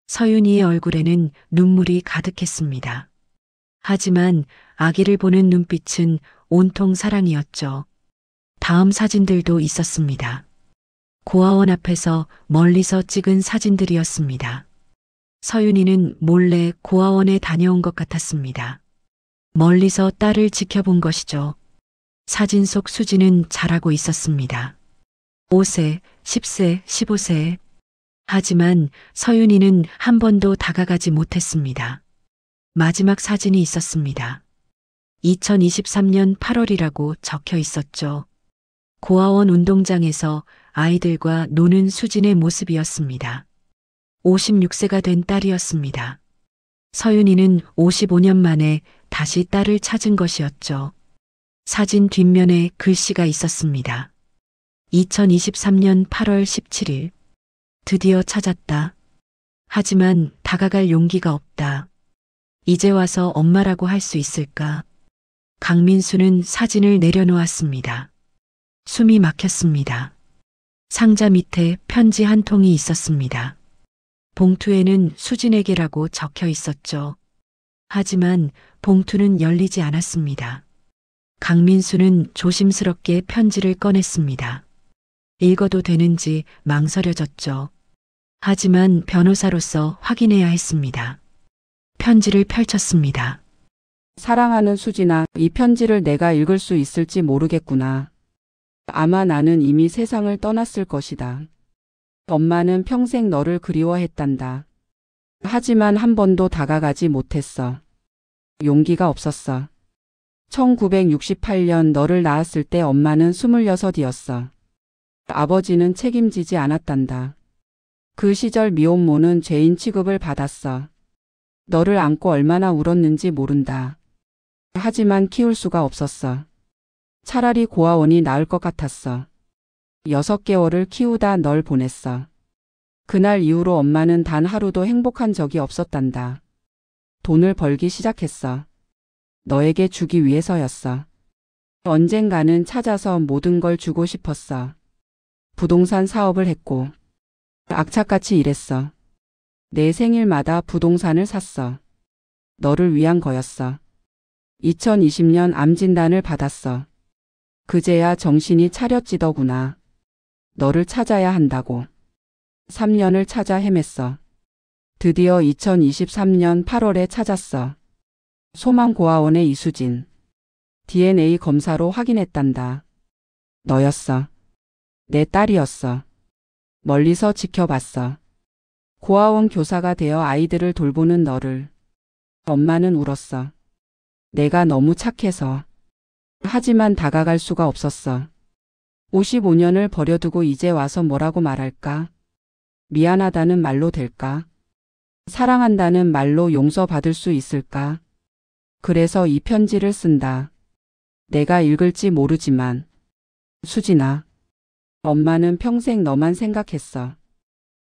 서윤이의 얼굴에는 눈물이 가득했습니다. 하지만 아기를 보는 눈빛은 온통 사랑이었죠. 다음 사진들도 있었습니다. 고아원 앞에서 멀리서 찍은 사진들이었습니다. 서윤이는 몰래 고아원에 다녀온 것 같았습니다. 멀리서 딸을 지켜본 것이죠. 사진 속 수지는 자라고 있었습니다. 5세, 10세, 15세. 하지만 서윤이는 한 번도 다가가지 못했습니다. 마지막 사진이 있었습니다. 2023년 8월이라고 적혀 있었죠. 고아원 운동장에서 아이들과 노는 수진의 모습이었습니다. 56세가 된 딸이었습니다. 서윤이는 55년 만에 다시 딸을 찾은 것이었죠. 사진 뒷면에 글씨가 있었습니다. 2023년 8월 17일. 드디어 찾았다. 하지만 다가갈 용기가 없다. 이제 와서 엄마라고 할 수 있을까? 강민수는 사진을 내려놓았습니다. 숨이 막혔습니다. 상자 밑에 편지 한 통이 있었습니다. 봉투에는 수진에게라고 적혀 있었죠. 하지만 봉투는 열리지 않았습니다. 강민수는 조심스럽게 편지를 꺼냈습니다. 읽어도 되는지 망설여졌죠. 하지만 변호사로서 확인해야 했습니다. 편지를 펼쳤습니다. 사랑하는 수진아, 이 편지를 내가 읽을 수 있을지 모르겠구나. 아마 나는 이미 세상을 떠났을 것이다. 엄마는 평생 너를 그리워했단다. 하지만 한 번도 다가가지 못했어. 용기가 없었어. 1968년 너를 낳았을 때 엄마는 26이었어. 아버지는 책임지지 않았단다. 그 시절 미혼모는 죄인 취급을 받았어. 너를 안고 얼마나 울었는지 모른다. 하지만 키울 수가 없었어. 차라리 고아원이 나을 것 같았어. 6개월을 키우다 널 보냈어. 그날 이후로 엄마는 단 하루도 행복한 적이 없었단다. 돈을 벌기 시작했어. 너에게 주기 위해서였어. 언젠가는 찾아서 모든 걸 주고 싶었어. 부동산 사업을 했고 악착같이 일했어. 내 생일마다 부동산을 샀어. 너를 위한 거였어. 2020년 암 진단을 받았어. 그제야 정신이 차렸지더구나. 너를 찾아야 한다고. 3년을 찾아 헤맸어. 드디어 2023년 8월에 찾았어. 소망고아원의 이수진. DNA 검사로 확인했단다. 너였어. 내 딸이었어. 멀리서 지켜봤어. 고아원 교사가 되어 아이들을 돌보는 너를. 엄마는 울었어. 내가 너무 착해서. 하지만 다가갈 수가 없었어. 55년을 버려두고 이제 와서 뭐라고 말할까? 미안하다는 말로 될까? 사랑한다는 말로 용서받을 수 있을까? 그래서 이 편지를 쓴다. 내가 읽을지 모르지만. 수진아. 엄마는 평생 너만 생각했어.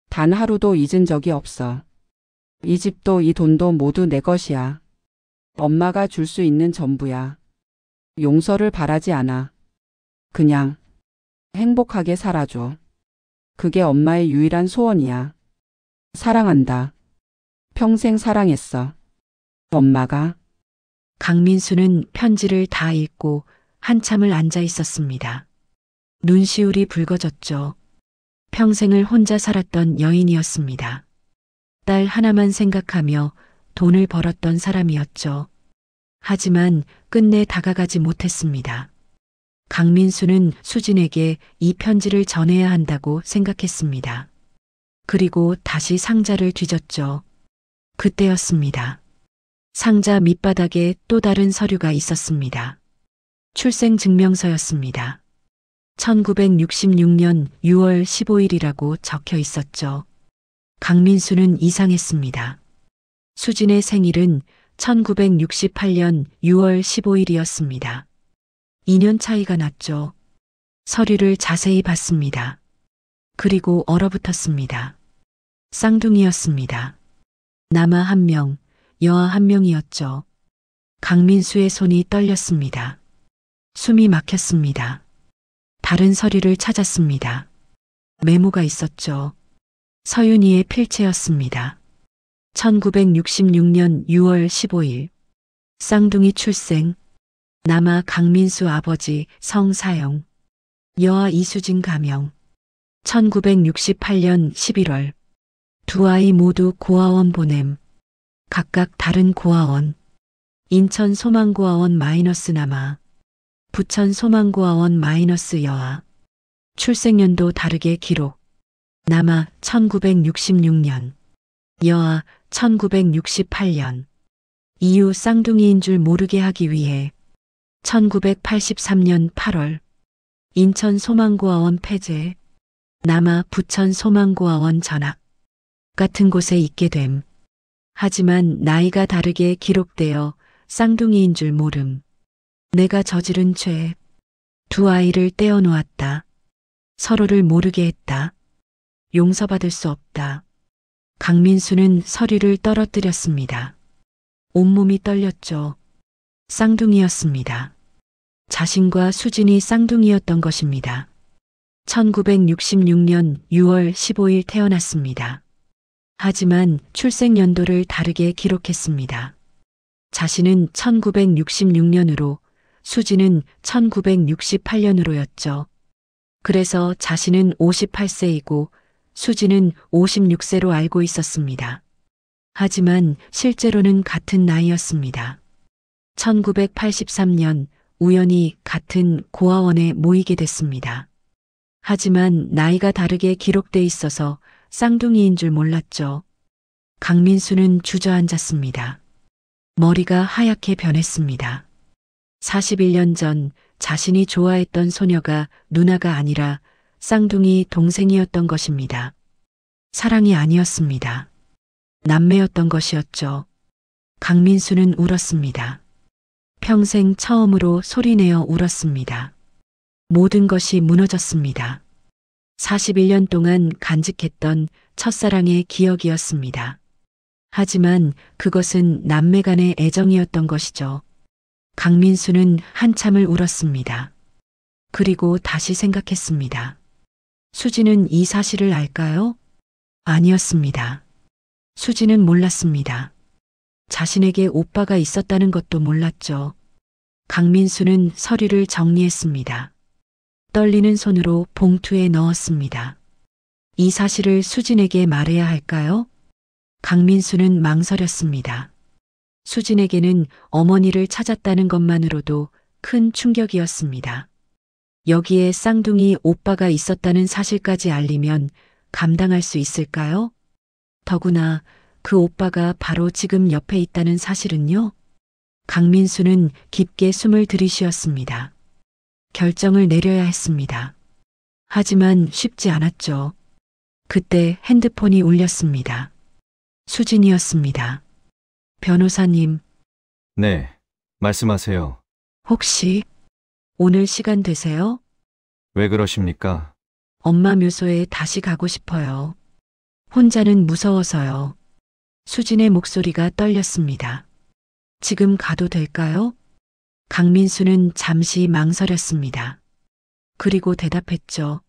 단 하루도 잊은 적이 없어. 이 집도 이 돈도 모두 내 것이야. 엄마가 줄 수 있는 전부야. 용서를 바라지 않아. 그냥 행복하게 살아줘. 그게 엄마의 유일한 소원이야. 사랑한다. 평생 사랑했어. 엄마가. 강민수는 편지를 다 읽고 한참을 앉아 있었습니다. 눈시울이 붉어졌죠. 평생을 혼자 살았던 여인이었습니다. 딸 하나만 생각하며 돈을 벌었던 사람이었죠. 하지만 끝내 다가가지 못했습니다. 강민수는 수진에게 이 편지를 전해야 한다고 생각했습니다. 그리고 다시 상자를 뒤졌죠. 그때였습니다. 상자 밑바닥에 또 다른 서류가 있었습니다. 출생증명서였습니다. 1966년 6월 15일이라고 적혀 있었죠. 강민수는 이상했습니다. 수진의 생일은 1968년 6월 15일이었습니다. 2년 차이가 났죠. 서류를 자세히 봤습니다. 그리고 얼어붙었습니다. 쌍둥이였습니다. 남아 1명, 여아 1명이었죠. 강민수의 손이 떨렸습니다. 숨이 막혔습니다. 다른 서류를 찾았습니다. 메모가 있었죠. 서윤이의 필체였습니다. 1966년 6월 15일. 쌍둥이 출생. 남아 강민수 아버지 성사영. 여아 이수진 가명. 1968년 11월. 두 아이 모두 고아원 보냄. 각각 다른 고아원. 인천 소망고아원 마이너스 남아. 부천 소망고아원 마이너스 여아. 출생연도 다르게 기록. 남아 1966년. 여아 1968년. 이유 쌍둥이인 줄 모르게 하기 위해 1983년 8월 인천 소망고아원 폐쇄, 남아 부천 소망고아원 전학 같은 곳에 있게 됨. 하지만 나이가 다르게 기록되어 쌍둥이인 줄 모름. 내가 저지른 죄. 두 아이를 떼어놓았다. 서로를 모르게 했다. 용서받을 수 없다. 강민수는 서류를 떨어뜨렸습니다. 온몸이 떨렸죠. 쌍둥이였습니다. 자신과 수진이 쌍둥이였던 것입니다. 1966년 6월 15일 태어났습니다. 하지만 출생 연도를 다르게 기록했습니다. 자신은 1966년으로, 수진은 1968년으로였죠. 그래서 자신은 58세이고 수진은 56세로 알고 있었습니다. 하지만 실제로는 같은 나이였습니다. 1983년 우연히 같은 고아원에 모이게 됐습니다. 하지만 나이가 다르게 기록돼 있어서 쌍둥이인 줄 몰랐죠. 강민수는 주저앉았습니다. 머리가 하얗게 변했습니다. 41년 전 자신이 좋아했던 소녀가 누나가 아니라 쌍둥이 동생이었던 것입니다. 사랑이 아니었습니다. 남매였던 것이었죠. 강민수는 울었습니다. 평생 처음으로 소리내어 울었습니다. 모든 것이 무너졌습니다. 41년 동안 간직했던 첫사랑의 기억이었습니다. 하지만 그것은 남매 간의 애정이었던 것이죠. 강민수는 한참을 울었습니다. 그리고 다시 생각했습니다. 수지는 이 사실을 알까요? 아니었습니다. 수지는 몰랐습니다. 자신에게 오빠가 있었다는 것도 몰랐죠. 강민수는 서류를 정리했습니다. 떨리는 손으로 봉투에 넣었습니다. 이 사실을 수진에게 말해야 할까요? 강민수는 망설였습니다. 수진에게는 어머니를 찾았다는 것만으로도 큰 충격이었습니다. 여기에 쌍둥이 오빠가 있었다는 사실까지 알리면 감당할 수 있을까요? 더구나 그 오빠가 바로 지금 옆에 있다는 사실은요? 강민수는 깊게 숨을 들이쉬었습니다. 결정을 내려야 했습니다. 하지만 쉽지 않았죠. 그때 핸드폰이 울렸습니다. 수진이었습니다. 변호사님, 네, 말씀하세요. 혹시 오늘 시간 되세요? 왜 그러십니까? 엄마 묘소에 다시 가고 싶어요. 혼자는 무서워서요. 수진의 목소리가 떨렸습니다. 지금 가도 될까요? 강민수는 잠시 망설였습니다. 그리고 대답했죠.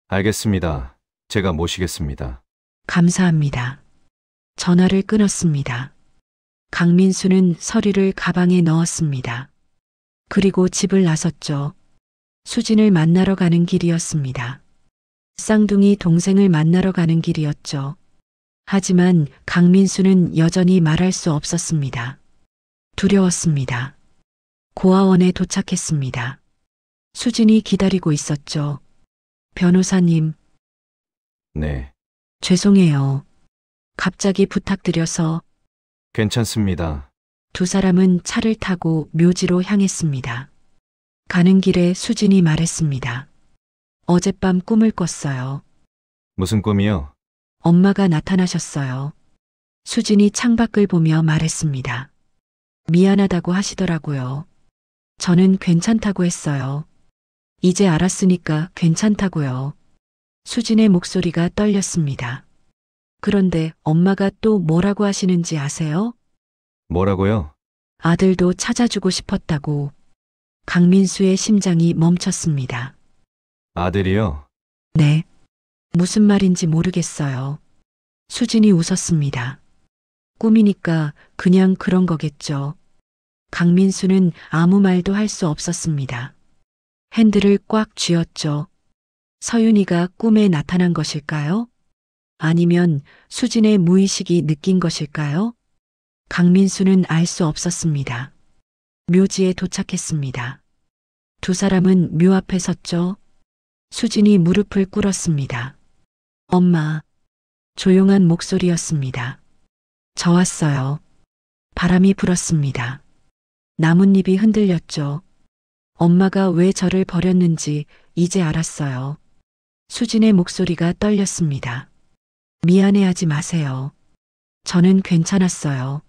알겠습니다. 제가 모시겠습니다. 감사합니다. 전화를 끊었습니다. 강민수는 서류를 가방에 넣었습니다. 그리고 집을 나섰죠. 수진을 만나러 가는 길이었습니다. 쌍둥이 동생을 만나러 가는 길이었죠. 하지만 강민수는 여전히 말할 수 없었습니다. 두려웠습니다. 고아원에 도착했습니다. 수진이 기다리고 있었죠. 변호사님, 네, 죄송해요. 갑자기 부탁드려서. 괜찮습니다. 두 사람은 차를 타고 묘지로 향했습니다. 가는 길에 수진이 말했습니다. 어젯밤 꿈을 꿨어요. 무슨 꿈이요? 엄마가 나타나셨어요. 수진이 창밖을 보며 말했습니다. 미안하다고 하시더라고요. 저는 괜찮다고 했어요. 이제 알았으니까 괜찮다고요. 수진의 목소리가 떨렸습니다. 그런데 엄마가 또 뭐라고 하시는지 아세요? 뭐라고요? 아들도 찾아주고 싶었다고. 강민수의 심장이 멈췄습니다. 아들이요? 네. 무슨 말인지 모르겠어요. 수진이 웃었습니다. 꿈이니까 그냥 그런 거겠죠. 강민수는 아무 말도 할 수 없었습니다. 핸들을 꽉 쥐었죠. 서윤이가 꿈에 나타난 것일까요? 아니면 수진의 무의식이 느낀 것일까요? 강민수는 알 수 없었습니다. 묘지에 도착했습니다. 두 사람은 묘 앞에 섰죠. 수진이 무릎을 꿇었습니다. 엄마. 조용한 목소리였습니다. 저 왔어요. 바람이 불었습니다. 나뭇잎이 흔들렸죠. 엄마가 왜 저를 버렸는지 이제 알았어요. 수진의 목소리가 떨렸습니다. 미안해하지 마세요. 저는 괜찮았어요.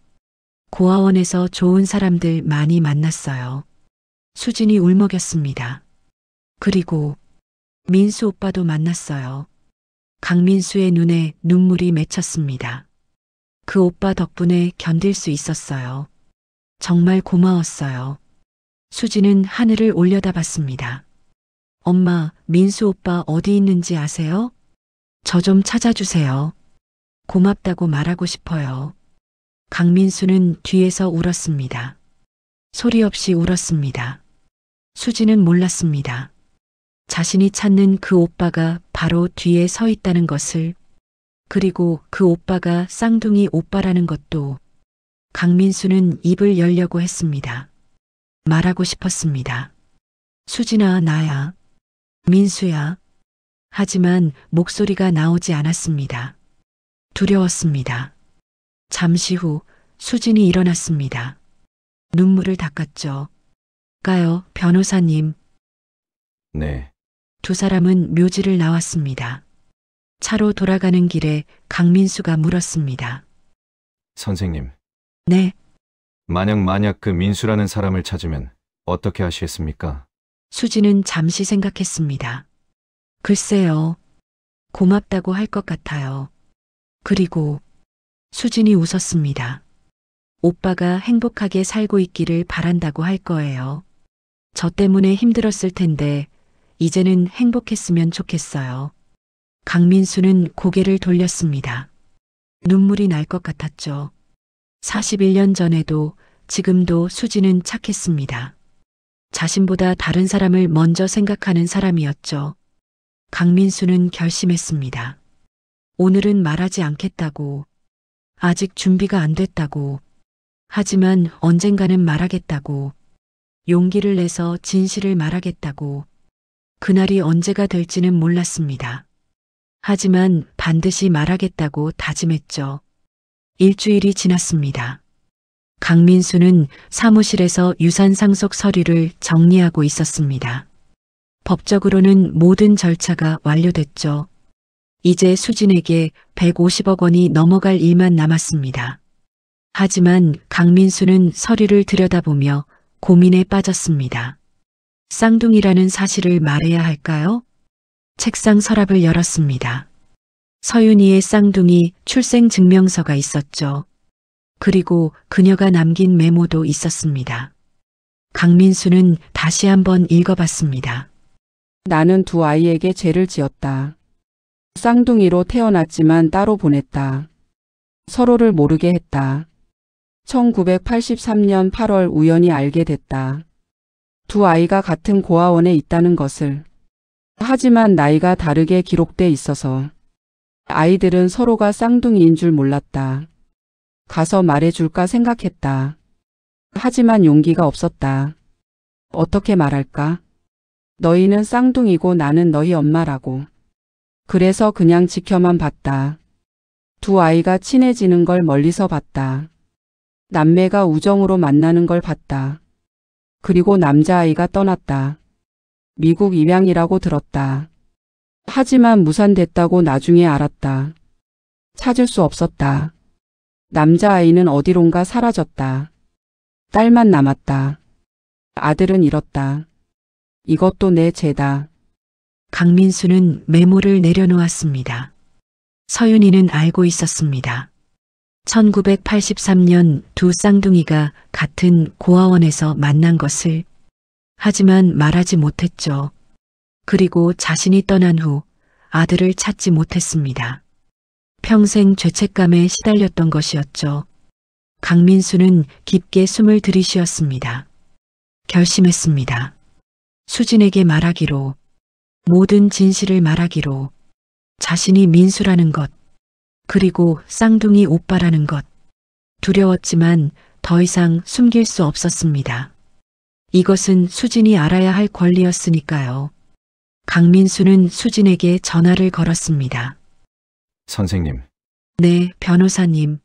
고아원에서 좋은 사람들 많이 만났어요. 수진이 울먹였습니다. 그리고 민수 오빠도 만났어요. 강민수의 눈에 눈물이 맺혔습니다. 그 오빠 덕분에 견딜 수 있었어요. 정말 고마웠어요. 수진은 하늘을 올려다봤습니다. 엄마, 민수 오빠 어디 있는지 아세요? 저 좀 찾아주세요. 고맙다고 말하고 싶어요. 강민수는 뒤에서 울었습니다. 소리 없이 울었습니다. 수진은 몰랐습니다. 자신이 찾는 그 오빠가 바로 뒤에 서 있다는 것을, 그리고 그 오빠가 쌍둥이 오빠라는 것도. 강민수는 입을 열려고 했습니다. 말하고 싶었습니다. 수진아, 나야. 민수야. 하지만 목소리가 나오지 않았습니다. 두려웠습니다. 잠시 후 수진이 일어났습니다. 눈물을 닦았죠. 가요, 변호사님. 네. 두 사람은 묘지를 나왔습니다. 차로 돌아가는 길에 강민수가 물었습니다. 선생님, 네, 만약 그 민수라는 사람을 찾으면 어떻게 하시겠습니까? 수진은 잠시 생각했습니다. 글쎄요, 고맙다고 할 것 같아요. 그리고 수진이 웃었습니다. 오빠가 행복하게 살고 있기를 바란다고 할 거예요. 저 때문에 힘들었을 텐데 이제는 행복했으면 좋겠어요. 강민수는 고개를 돌렸습니다. 눈물이 날 것 같았죠. 41년 전에도 지금도 수진은 착했습니다. 자신보다 다른 사람을 먼저 생각하는 사람이었죠. 강민수는 결심했습니다. 오늘은 말하지 않겠다고. 아직 준비가 안 됐다고. 하지만 언젠가는 말하겠다고. 용기를 내서 진실을 말하겠다고. 그날이 언제가 될지는 몰랐습니다. 하지만 반드시 말하겠다고 다짐했죠. 일주일이 지났습니다. 강민수는 사무실에서 유산 상속 서류를 정리하고 있었습니다. 법적으로는 모든 절차가 완료됐죠. 이제 수진에게 150억 원이 넘어갈 일만 남았습니다. 하지만 강민수는 서류를 들여다보며 고민에 빠졌습니다. 쌍둥이라는 사실을 말해야 할까요? 책상 서랍을 열었습니다. 서윤이의 쌍둥이 출생증명서가 있었죠. 그리고 그녀가 남긴 메모도 있었습니다. 강민수는 다시 한번 읽어봤습니다. 나는 두 아이에게 죄를 지었다. 쌍둥이로 태어났지만 따로 보냈다. 서로를 모르게 했다. 1983년 8월 우연히 알게 됐다. 두 아이가 같은 고아원에 있다는 것을. 하지만 나이가 다르게 기록돼 있어서 아이들은 서로가 쌍둥이인 줄 몰랐다. 가서 말해줄까 생각했다. 하지만 용기가 없었다. 어떻게 말할까? 너희는 쌍둥이고 나는 너희 엄마라고. 그래서 그냥 지켜만 봤다. 두 아이가 친해지는 걸 멀리서 봤다. 남매가 우정으로 만나는 걸 봤다. 그리고 남자아이가 떠났다. 미국 입양이라고 들었다. 하지만 무산됐다고 나중에 알았다. 찾을 수 없었다. 남자아이는 어디론가 사라졌다. 딸만 남았다. 아들은 잃었다. 이것도 내 죄다. 강민수는 메모를 내려놓았습니다. 서윤이는 알고 있었습니다. 1983년 두 쌍둥이가 같은 고아원에서 만난 것을. 하지만 말하지 못했죠. 그리고 자신이 떠난 후 아들을 찾지 못했습니다. 평생 죄책감에 시달렸던 것이었죠. 강민수는 깊게 숨을 들이쉬었습니다. 결심했습니다. 수진에게 말하기로, 모든 진실을 말하기로, 자신이 민수라는 것, 그리고 쌍둥이 오빠라는 것. 두려웠지만 더 이상 숨길 수 없었습니다. 이것은 수진이 알아야 할 권리였으니까요. 강민수는 수진에게 전화를 걸었습니다. 선생님, 네, 변호사님.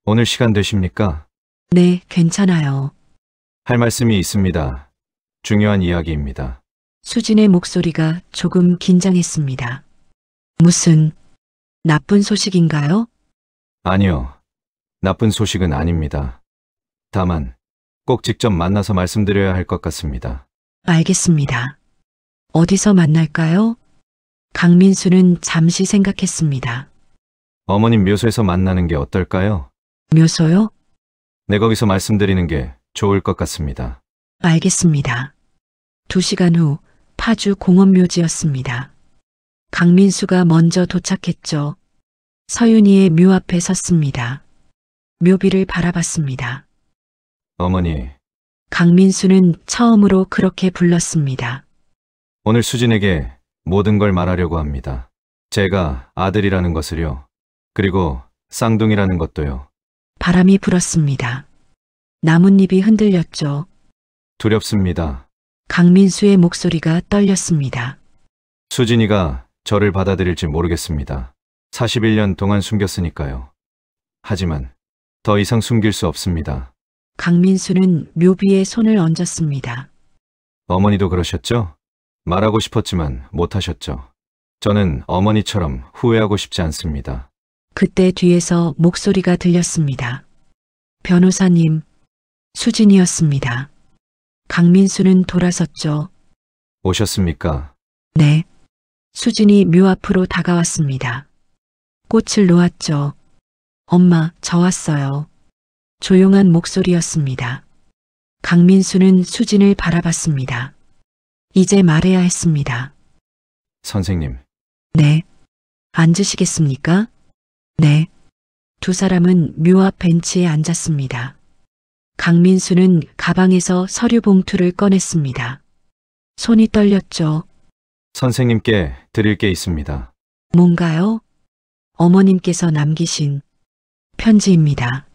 오늘 시간 되십니까? 네, 괜찮아요. 할 말씀이 있습니다. 중요한 이야기입니다. 수진의 목소리가 조금 긴장했습니다. 무슨 나쁜 소식인가요? 아니요. 나쁜 소식은 아닙니다. 다만 꼭 직접 만나서 말씀드려야 할 것 같습니다. 알겠습니다. 어디서 만날까요? 강민수는 잠시 생각했습니다. 어머님 묘소에서 만나는 게 어떨까요? 묘소요? 네, 거기서 말씀드리는 게 좋을 것 같습니다. 알겠습니다. 2시간 후 파주 공원묘지였습니다. 강민수가 먼저 도착했죠. 서윤이의 묘 앞에 섰습니다. 묘비를 바라봤습니다. 어머니, 강민수는 처음으로 그렇게 불렀습니다. 오늘 수진에게 모든 걸 말하려고 합니다. 제가 아들이라는 것을요. 그리고 쌍둥이라는 것도요. 바람이 불었습니다. 나뭇잎이 흔들렸죠. 두렵습니다. 강민수의 목소리가 떨렸습니다. 수진이가 저를 받아들일지 모르겠습니다. 41년 동안 숨겼으니까요. 하지만 더 이상 숨길 수 없습니다. 강민수는 묘비에 손을 얹었습니다. 어머니도 그러셨죠? 말하고 싶었지만 못하셨죠. 저는 어머니처럼 후회하고 싶지 않습니다. 그때 뒤에서 목소리가 들렸습니다. 변호사님, 수진이었습니다. 강민수는 돌아섰죠. 오셨습니까? 네. 수진이 묘 앞으로 다가왔습니다. 꽃을 놓았죠. 엄마, 저 왔어요. 조용한 목소리였습니다. 강민수는 수진을 바라봤습니다. 이제 말해야 했습니다. 선생님, 네. 앉으시겠습니까? 네. 두 사람은 묘 앞 벤치에 앉았습니다. 강민수는 가방에서 서류 봉투를 꺼냈습니다. 손이 떨렸죠. 선생님께 드릴 게 있습니다. 뭔가요? 어머님께서 남기신 편지입니다.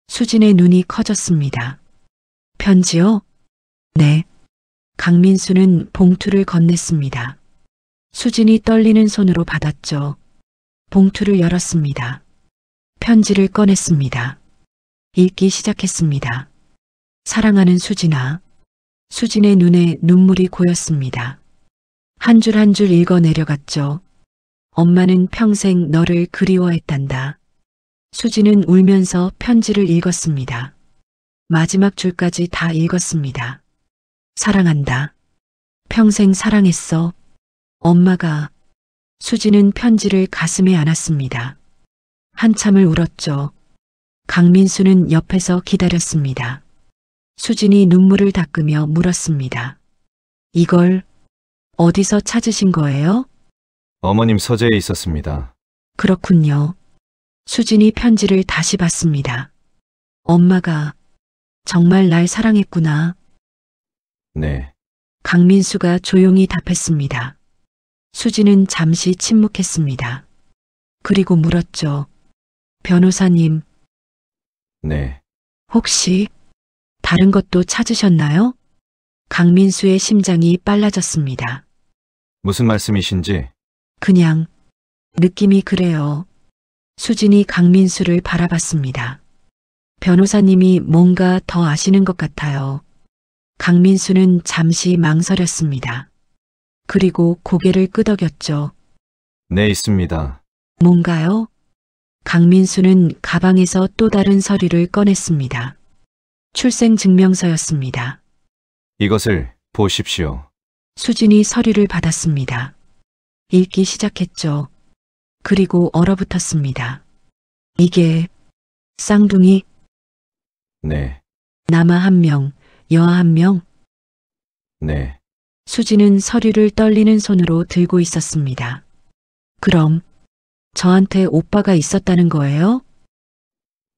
수진의 눈이 커졌습니다. 편지요? 네. 강민수는 봉투를 건넸습니다. 수진이 떨리는 손으로 받았죠. 봉투를 열었습니다. 편지를 꺼냈습니다. 읽기 시작했습니다. 사랑하는 수진아. 수진의 눈에 눈물이 고였습니다. 한 줄 한 줄 읽어 내려갔죠. 엄마는 평생 너를 그리워했단다. 수진은 울면서 편지를 읽었습니다. 마지막 줄까지 다 읽었습니다. 사랑한다. 평생 사랑했어. 엄마가. 수진은 편지를 가슴에 안았습니다. 한참을 울었죠. 강민수는 옆에서 기다렸습니다. 수진이 눈물을 닦으며 물었습니다. 이걸 어디서 찾으신 거예요? 어머님 서재에 있었습니다. 그렇군요. 수진이 편지를 다시 봤습니다. 엄마가 정말 날 사랑했구나. 네. 강민수가 조용히 답했습니다. 수진은 잠시 침묵했습니다. 그리고 물었죠. 변호사님, 네. 혹시 다른 것도 찾으셨나요? 강민수의 심장이 빨라졌습니다. 무슨 말씀이신지? 그냥 느낌이 그래요. 수진이 강민수를 바라봤습니다. 변호사님이 뭔가 더 아시는 것 같아요. 강민수는 잠시 망설였습니다. 그리고 고개를 끄덕였죠. 네, 있습니다. 뭔가요? 강민수는 가방에서 또 다른 서류를 꺼냈습니다. 출생증명서였습니다. 이것을 보십시오. 수진이 서류를 받았습니다. 읽기 시작했죠. 그리고 얼어붙었습니다. 이게 쌍둥이, 네. 남아 1명, 여아 1명. 네. 수진은 서류를 떨리는 손으로 들고 있었습니다. 그럼 저한테 오빠가 있었다는 거예요?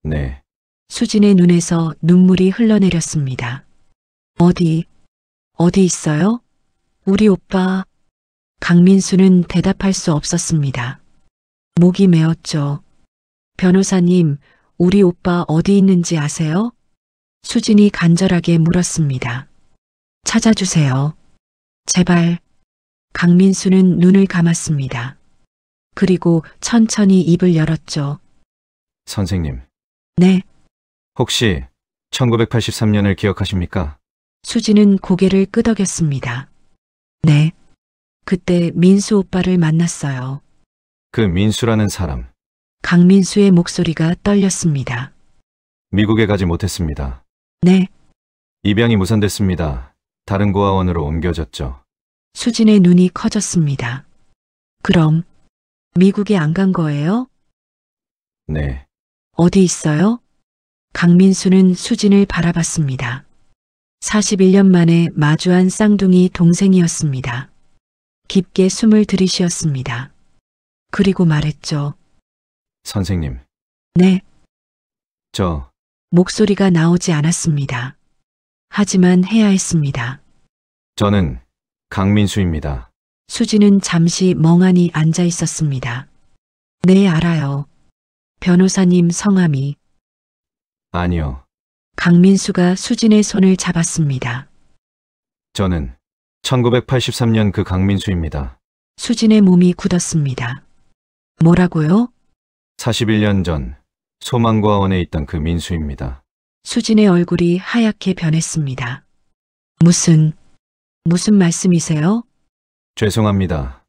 네. 수진의 눈에서 눈물이 흘러내렸습니다. 어디 있어요? 우리 오빠. 강민수는 대답할 수 없었습니다. 목이 메었죠. 변호사님, 우리 오빠 어디 있는지 아세요? 수진이 간절하게 물었습니다. 찾아주세요. 제발. 강민수는 눈을 감았습니다. 그리고 천천히 입을 열었죠. 선생님, 네. 혹시 1983년을 기억하십니까? 수지는 고개를 끄덕였습니다. 네. 그때 민수 오빠를 만났어요. 그 민수라는 사람, 강민수의 목소리가 떨렸습니다. 미국에 가지 못했습니다. 네. 입양이 무산됐습니다. 다른 고아원으로 옮겨졌죠. 수진의 눈이 커졌습니다. 그럼 미국에 안 간 거예요? 네, 어디 있어요? 강민수는 수진을 바라봤습니다. 41년 만에 마주한 쌍둥이 동생이었습니다. 깊게 숨을 들이쉬었습니다. 그리고 말했죠. 선생님, 네. 저 목소리가 나오지 않았습니다. 하지만 해야 했습니다. 저는 강민수입니다. 수지는 잠시 멍하니 앉아 있었습니다. 네, 알아요. 변호사님 성함이. 아니요, 강민수가 수진의 손을 잡았습니다. 저는 1983년 그 강민수입니다. 수진의 몸이 굳었습니다. 뭐라고요? 41년 전 소망고아원에 있던 그 민수입니다. 수진의 얼굴이 하얗게 변했습니다. 무슨 말씀이세요? 죄송합니다.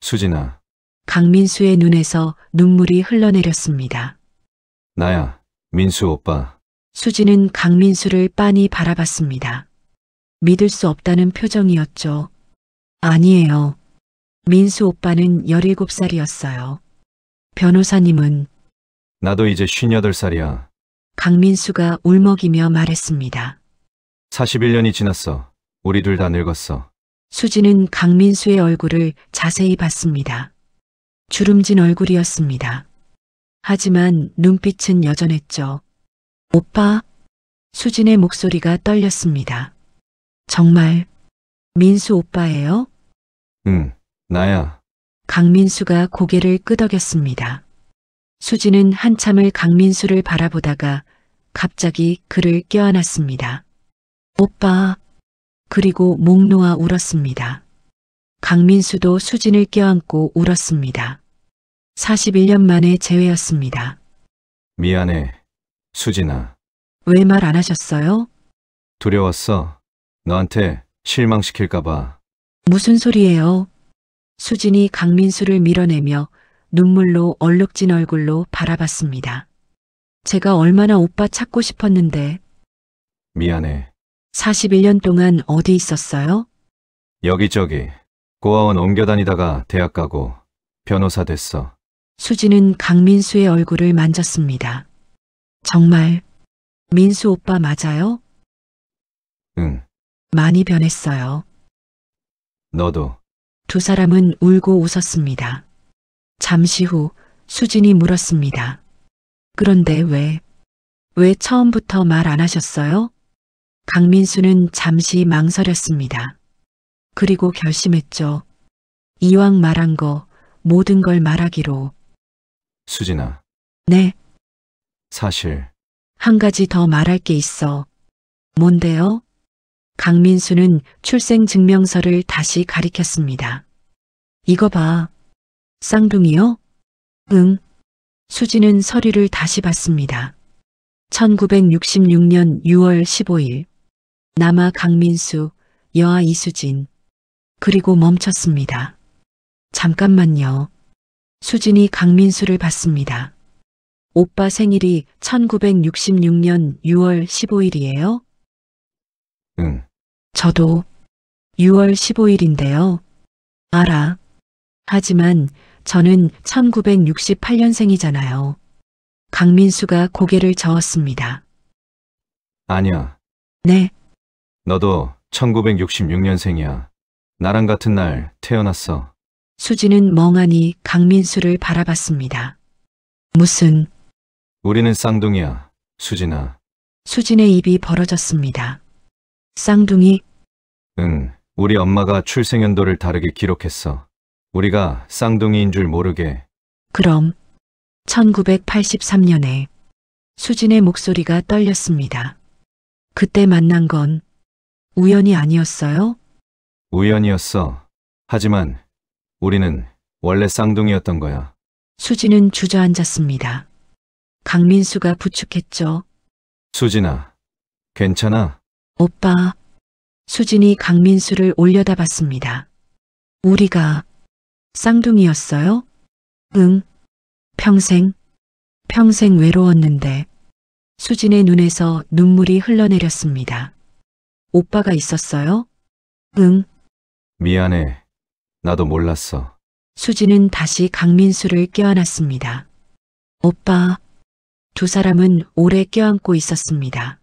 수진아, 강민수의 눈에서 눈물이 흘러내렸습니다. 나야, 민수 오빠. 수진은 강민수를 빤히 바라봤습니다. 믿을 수 없다는 표정이었죠. 아니에요. 민수 오빠는 17살이었어요. 변호사님은 나도 이제 58살이야. 강민수가 울먹이며 말했습니다. 41년이 지났어. 우리 둘 다 늙었어. 수지는 강민수의 얼굴을 자세히 봤습니다. 주름진 얼굴이었습니다. 하지만 눈빛은 여전했죠. 오빠? 수진의 목소리가 떨렸습니다. 정말 민수 오빠예요? 응, 나야. 강민수가 고개를 끄덕였습니다. 수지는 한참을 강민수를 바라보다가 갑자기 그를 껴안았습니다. 오빠. 그리고 목 놓아 울었습니다. 강민수도 수진을 껴안고 울었습니다. 41년 만에 재회였습니다. 미안해, 수진아. 왜 말 안 하셨어요? 두려웠어. 너한테 실망시킬까봐. 무슨 소리예요? 수진이 강민수를 밀어내며 눈물로 얼룩진 얼굴로 바라봤습니다. 제가 얼마나 오빠 찾고 싶었는데. 미안해. 41년 동안 어디 있었어요? 여기저기 고아원 옮겨 다니다가 대학 가고 변호사 됐어. 수지는 강민수의 얼굴을 만졌습니다. 정말 민수 오빠 맞아요? 응, 많이 변했어요. 너도. 두 사람은 울고 웃었습니다. 잠시 후 수진이 물었습니다. 그런데 왜 처음부터 말 안 하셨어요? 강민수는 잠시 망설였습니다. 그리고 결심했죠. 이왕 말한 거 모든 걸 말하기로. 수진아, 네, 사실 한 가지 더 말할 게 있어. 뭔데요? 강민수는 출생증명서를 다시 가리켰습니다. 이거 봐. 쌍둥이요? 응. 수지는 서류를 다시 봤습니다. 1966년 6월 15일. 남아 강민수, 여아 이수진. 그리고 멈췄습니다. 잠깐만요. 수진이 강민수를 봤습니다. 오빠 생일이 1966년 6월 15일이에요? 응, 저도 6월 15일인데요. 알아. 하지만 저는 1968년생이잖아요. 강민수가 고개를 저었습니다. 아니야. 네, 너도 1966년생이야. 나랑 같은 날 태어났어. 수지는 멍하니 강민수를 바라봤습니다. 무슨, 우리는 쌍둥이야, 수진아. 수진의 입이 벌어졌습니다. 쌍둥이? 응, 우리 엄마가 출생연도를 다르게 기록했어. 우리가 쌍둥이인 줄 모르게. 그럼 1983년에 수진의 목소리가 떨렸습니다. 그때 만난 건 우연이 아니었어요? 우연이었어. 하지만 우리는 원래 쌍둥이였던 거야. 수진은 주저앉았습니다. 강민수가 부축했죠. 수진아, 괜찮아? 오빠. 수진이 강민수를 올려다봤습니다. 우리가 쌍둥이였어요? 응. 평생 외로웠는데. 수진의 눈에서 눈물이 흘러내렸습니다. 오빠가 있었어요? 응. 미안해. 나도 몰랐어. 수진은 다시 강민수를 껴안았습니다. 오빠. 두 사람은 오래 껴안고 있었습니다.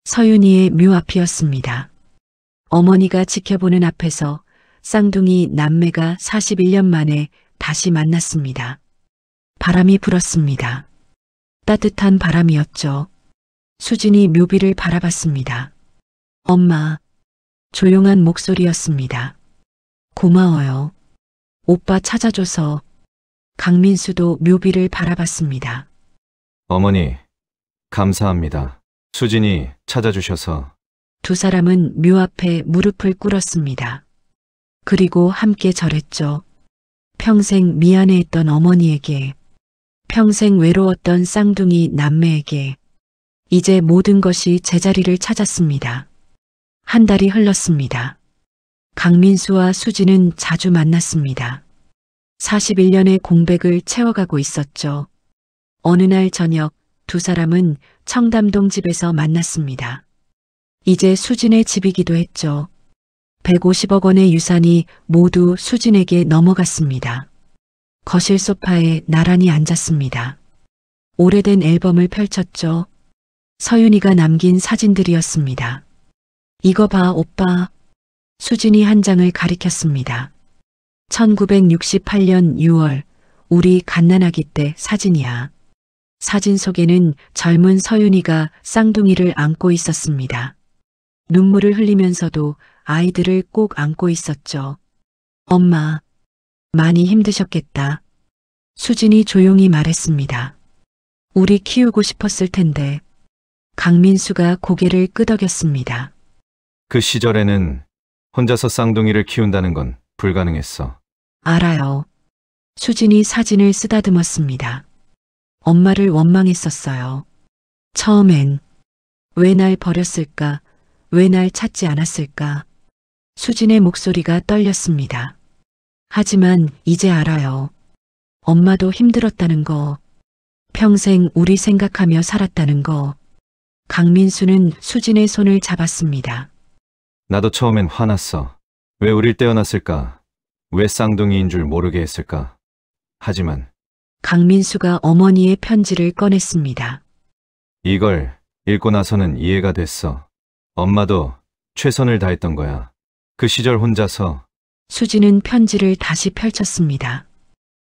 서윤이의 묘 앞이었습니다. 어머니가 지켜보는 앞에서 쌍둥이 남매가 41년 만에 다시 만났습니다. 바람이 불었습니다. 따뜻한 바람이었죠. 수진이 묘비를 바라봤습니다. 엄마. 조용한 목소리였습니다. 고마워요. 오빠 찾아줘서. 강민수도 묘비를 바라봤습니다. 어머니, 감사합니다. 수진이 찾아주셔서. 두 사람은 묘 앞에 무릎을 꿇었습니다. 그리고 함께 절했죠. 평생 미안해했던 어머니에게, 평생 외로웠던 쌍둥이 남매에게, 이제 모든 것이 제자리를 찾았습니다. 한 달이 흘렀습니다. 강민수와 수진은 자주 만났습니다. 41년의 공백을 채워가고 있었죠. 어느 날 저녁 두 사람은 청담동 집에서 만났습니다. 이제 수진의 집이기도 했죠. 150억 원의 유산이 모두 수진에게 넘어갔습니다. 거실 소파에 나란히 앉았습니다. 오래된 앨범을 펼쳤죠. 서윤이가 남긴 사진들이었습니다. 이거 봐, 오빠. 수진이 한 장을 가리켰습니다. 1968년 6월, 우리 갓난아기 때 사진이야. 사진 속에는 젊은 서윤이가 쌍둥이를 안고 있었습니다. 눈물을 흘리면서도 아이들을 꼭 안고 있었죠. 엄마, 많이 힘드셨겠다. 수진이 조용히 말했습니다. 우리 키우고 싶었을 텐데. 강민수가 고개를 끄덕였습니다. 그 시절에는 혼자서 쌍둥이를 키운다는 건 불가능했어. 알아요. 수진이 사진을 쓰다듬었습니다. 엄마를 원망했었어요. 처음엔 왜 날 버렸을까? 왜 날 찾지 않았을까? 수진의 목소리가 떨렸습니다. 하지만 이제 알아요. 엄마도 힘들었다는 거, 평생 우리 생각하며 살았다는 거. 강민수는 수진의 손을 잡았습니다. 나도 처음엔 화났어. 왜 우릴 떼어놨을까? 왜 쌍둥이인 줄 모르게 했을까? 하지만 강민수가 어머니의 편지를 꺼냈습니다. 이걸 읽고 나서는 이해가 됐어. 엄마도 최선을 다했던 거야. 그 시절 혼자서. 수진은 편지를 다시 펼쳤습니다.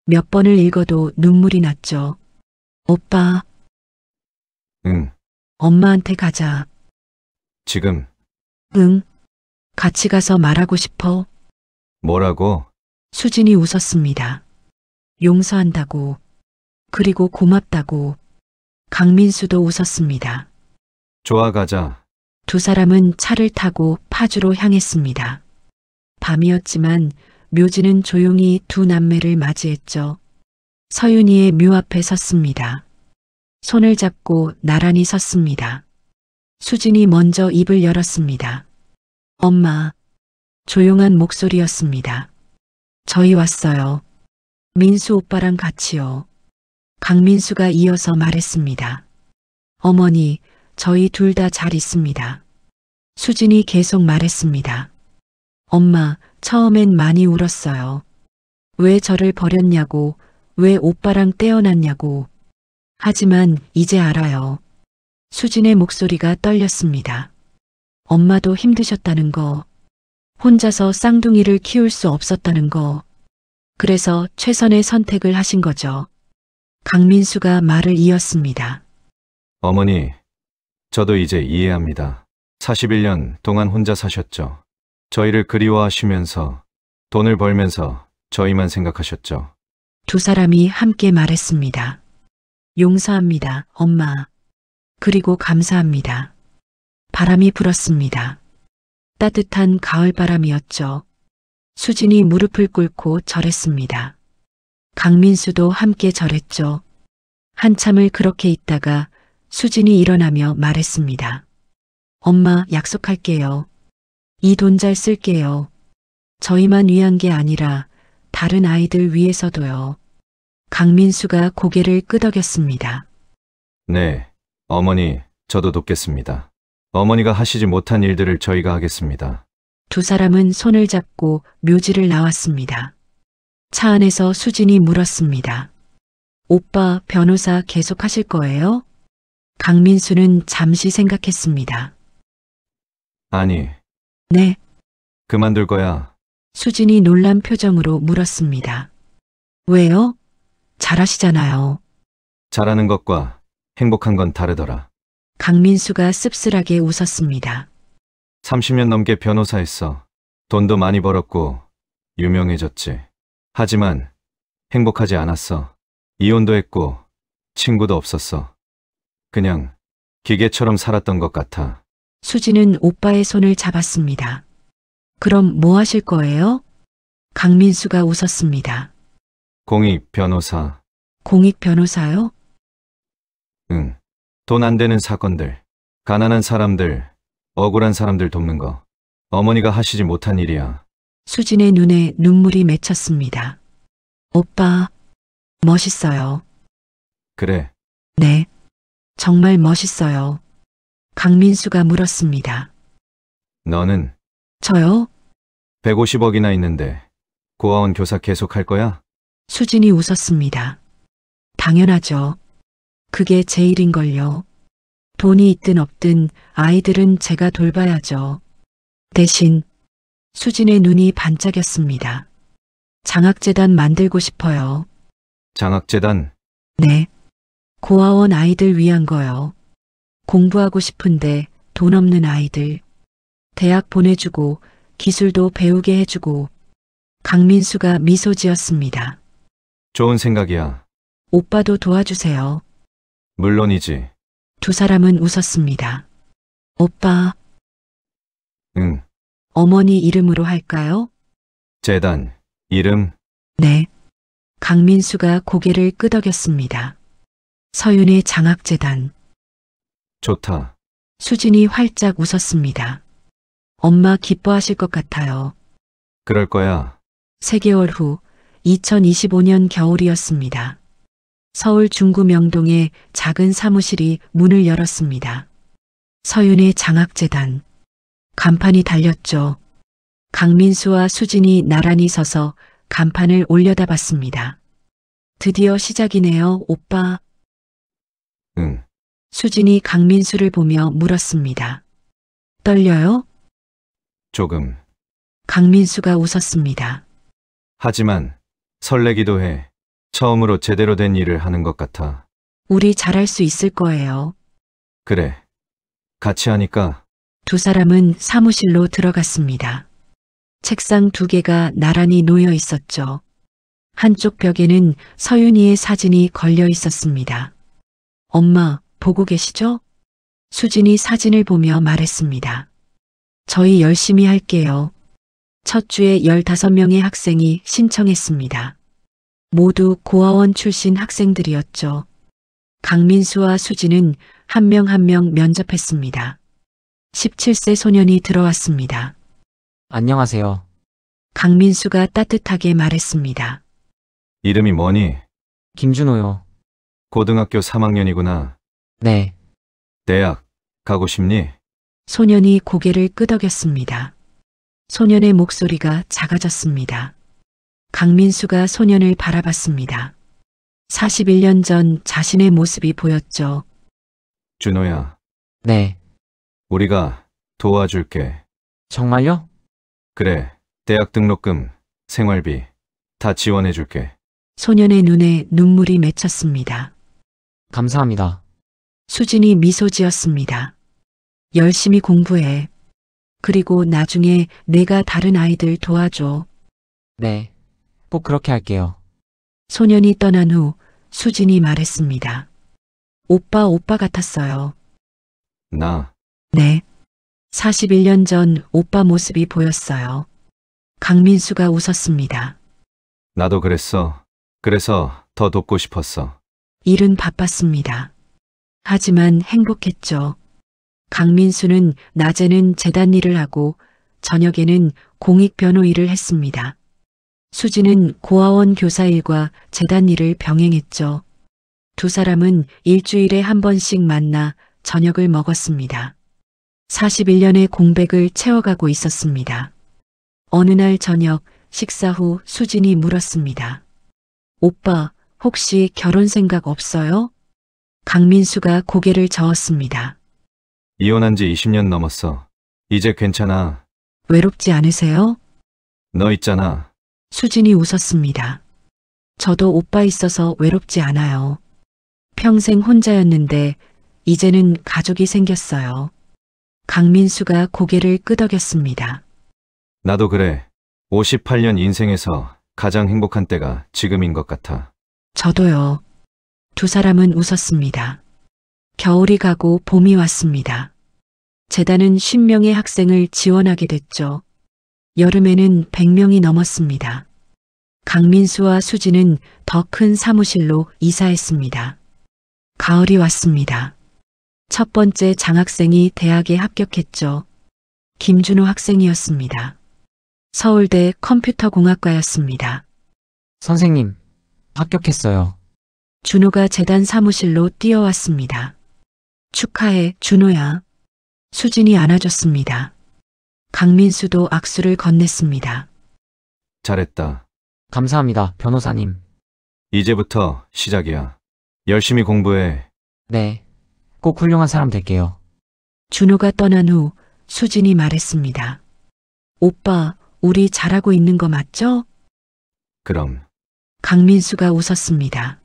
몇 번을 읽어도 눈물이 났죠. 오빠. 응, 엄마한테 가자. 지금. 응. 같이 가서 말하고 싶어. 뭐라고? 수진이 웃었습니다. 용서한다고. 그리고 고맙다고. 강민수도 웃었습니다. 좋아, 가자. 두 사람은 차를 타고 파주로 향했습니다. 밤이었지만 묘지는 조용히 두 남매를 맞이했죠. 서윤이의 묘 앞에 섰습니다. 손을 잡고 나란히 섰습니다. 수진이 먼저 입을 열었습니다. 엄마. 조용한 목소리였습니다. 저희 왔어요. 민수 오빠랑 같이요. 강민수가 이어서 말했습니다. 어머니, 저희 둘 다 잘 있습니다. 수진이 계속 말했습니다. 엄마, 처음엔 많이 울었어요. 왜 저를 버렸냐고, 왜 오빠랑 떼어놨냐고. 하지만 이제 알아요. 수진의 목소리가 떨렸습니다. 엄마도 힘드셨다는 거, 혼자서 쌍둥이를 키울 수 없었다는 거, 그래서 최선의 선택을 하신 거죠. 강민수가 말을 이었습니다. 어머니, 저도 이제 이해합니다. 41년 동안 혼자 사셨죠. 저희를 그리워하시면서 돈을 벌면서 저희만 생각하셨죠. 두 사람이 함께 말했습니다. 용서합니다, 엄마. 그리고 감사합니다. 바람이 불었습니다. 따뜻한 가을바람이었죠. 수진이 무릎을 꿇고 절했습니다. 강민수도 함께 절했죠. 한참을 그렇게 있다가 수진이 일어나며 말했습니다. 엄마, 약속할게요. 이 돈 잘 쓸게요. 저희만 위한 게 아니라 다른 아이들 위해서도요. 강민수가 고개를 끄덕였습니다. 네, 어머니, 저도 돕겠습니다. 어머니가 하시지 못한 일들을 저희가 하겠습니다. 두 사람은 손을 잡고 묘지를 나왔습니다. 차 안에서 수진이 물었습니다. 오빠, 변호사 계속 하실 거예요? 강민수는 잠시 생각했습니다. 아니, 네. 그만둘 거야. 수진이 놀란 표정으로 물었습니다. 왜요? 잘하시잖아요. 잘하는 것과 행복한 건 다르더라. 강민수가 씁쓸하게 웃었습니다. 30년 넘게 변호사했어. 돈도 많이 벌었고 유명해졌지. 하지만 행복하지 않았어. 이혼도 했고 친구도 없었어. 그냥 기계처럼 살았던 것 같아. 수진은 오빠의 손을 잡았습니다. 그럼 뭐 하실 거예요? 강민수가 웃었습니다. 공익 변호사. 공익 변호사요? 응. 돈 안 되는 사건들, 가난한 사람들, 억울한 사람들 돕는 거. 어머니가 하시지 못한 일이야. 수진의 눈에 눈물이 맺혔습니다. 오빠, 멋있어요. 그래. 네, 정말 멋있어요. 강민수가 물었습니다. 너는 저요? 150억이나 있는데 고아원 교사 계속 할 거야? 수진이 웃었습니다. 당연하죠. 그게 제 일인걸요. 돈이 있든 없든 아이들은 제가 돌봐야죠. 대신 수진의 눈이 반짝였습니다. 장학재단 만들고 싶어요. 장학재단? 네. 고아원 아이들 위한 거요. 공부하고 싶은데 돈 없는 아이들. 대학 보내주고 기술도 배우게 해주고. 강민수가 미소 지었습니다. 좋은 생각이야. 오빠도 도와주세요. 물론이지. 두 사람은 웃었습니다. 오빠, 응. 어머니 이름으로 할까요? 재단. 이름? 네. 강민수가 고개를 끄덕였습니다. 서윤의 장학재단. 좋다. 수진이 활짝 웃었습니다. 엄마 기뻐하실 것 같아요. 그럴 거야. 3개월 후 2025년 겨울이었습니다. 서울 중구 명동의 작은 사무실이 문을 열었습니다. 서윤의 장학재단. 간판이 달렸죠. 강민수와 수진이 나란히 서서 간판을 올려다봤습니다. 드디어 시작이네요, 오빠. 응. 수진이 강민수를 보며 물었습니다. 떨려요? 조금. 강민수가 웃었습니다. 하지만 설레기도 해. 처음으로 제대로 된 일을 하는 것 같아. 우리 잘할 수 있을 거예요. 그래. 같이 하니까. 두 사람은 사무실로 들어갔습니다. 책상 2개가 나란히 놓여 있었죠. 한쪽 벽에는 서윤이의 사진이 걸려 있었습니다. 엄마, 보고 계시죠? 수진이 사진을 보며 말했습니다. 저희 열심히 할게요. 첫 주에 15명의 학생이 신청했습니다. 모두 고아원 출신 학생들이었죠. 강민수와 수진은 한 명 한 명 면접했습니다. 17세 소년이 들어왔습니다. 안녕하세요. 강민수가 따뜻하게 말했습니다. 이름이 뭐니? 김준호요. 고등학교 3학년이구나. 네. 대학 가고 싶니? 소년이 고개를 끄덕였습니다. 소년의 목소리가 작아졌습니다. 강민수가 소년을 바라봤습니다. 41년 전 자신의 모습이 보였죠. 준호야, 네. 우리가 도와줄게. 정말요? 그래, 대학 등록금, 생활비 다 지원해줄게. 소년의 눈에 눈물이 맺혔습니다. 감사합니다. 수진이 미소 지었습니다. 열심히 공부해. 그리고 나중에 내가 다른 아이들 도와줘. 네. 꼭 그렇게 할게요. 소년이 떠난 후 수진이 말했습니다. 오빠 같았어요. 나, 네. 41년 전 오빠 모습이 보였어요. 강민수가 웃었습니다. 나도 그랬어. 그래서 더 돕고 싶었어. 일은 바빴습니다. 하지만 행복했죠. 강민수는 낮에는 재단 일을 하고 저녁에는 공익 변호 일을 했습니다. 수지는 고아원 교사 일과 재단 일을 병행했죠. 두 사람은 일주일에 한 번씩 만나 저녁을 먹었습니다. 41년의 공백을 채워가고 있었습니다. 어느 날 저녁 식사 후 수진이 물었습니다. 오빠, 혹시 결혼 생각 없어요? 강민수가 고개를 저었습니다. 이혼한 지 20년 넘었어. 이제 괜찮아. 외롭지 않으세요? 너 있잖아. 수진이 웃었습니다. 저도 오빠 있어서 외롭지 않아요. 평생 혼자였는데 이제는 가족이 생겼어요. 강민수가 고개를 끄덕였습니다. 나도 그래. 58년 인생에서 가장 행복한 때가 지금인 것 같아. 저도요. 두 사람은 웃었습니다. 겨울이 가고 봄이 왔습니다. 재단은 50명의 학생을 지원하게 됐죠. 여름에는 100명이 넘었습니다. 강민수와 수지는 더 큰 사무실로 이사했습니다. 가을이 왔습니다. 첫 번째 장학생이 대학에 합격했죠. 김준호 학생이었습니다. 서울대 컴퓨터공학과였습니다. 선생님, 합격했어요. 준호가 재단 사무실로 뛰어왔습니다. 축하해, 준호야. 수진이 안아줬습니다. 강민수도 악수를 건넸습니다. 잘했다. 감사합니다, 변호사님. 이제부터 시작이야. 열심히 공부해. 네. 꼭 훌륭한 사람 될게요. 준호가 떠난 후 수진이 말했습니다. 오빠, 우리 잘하고 있는 거 맞죠? 그럼 강민수가 웃었습니다.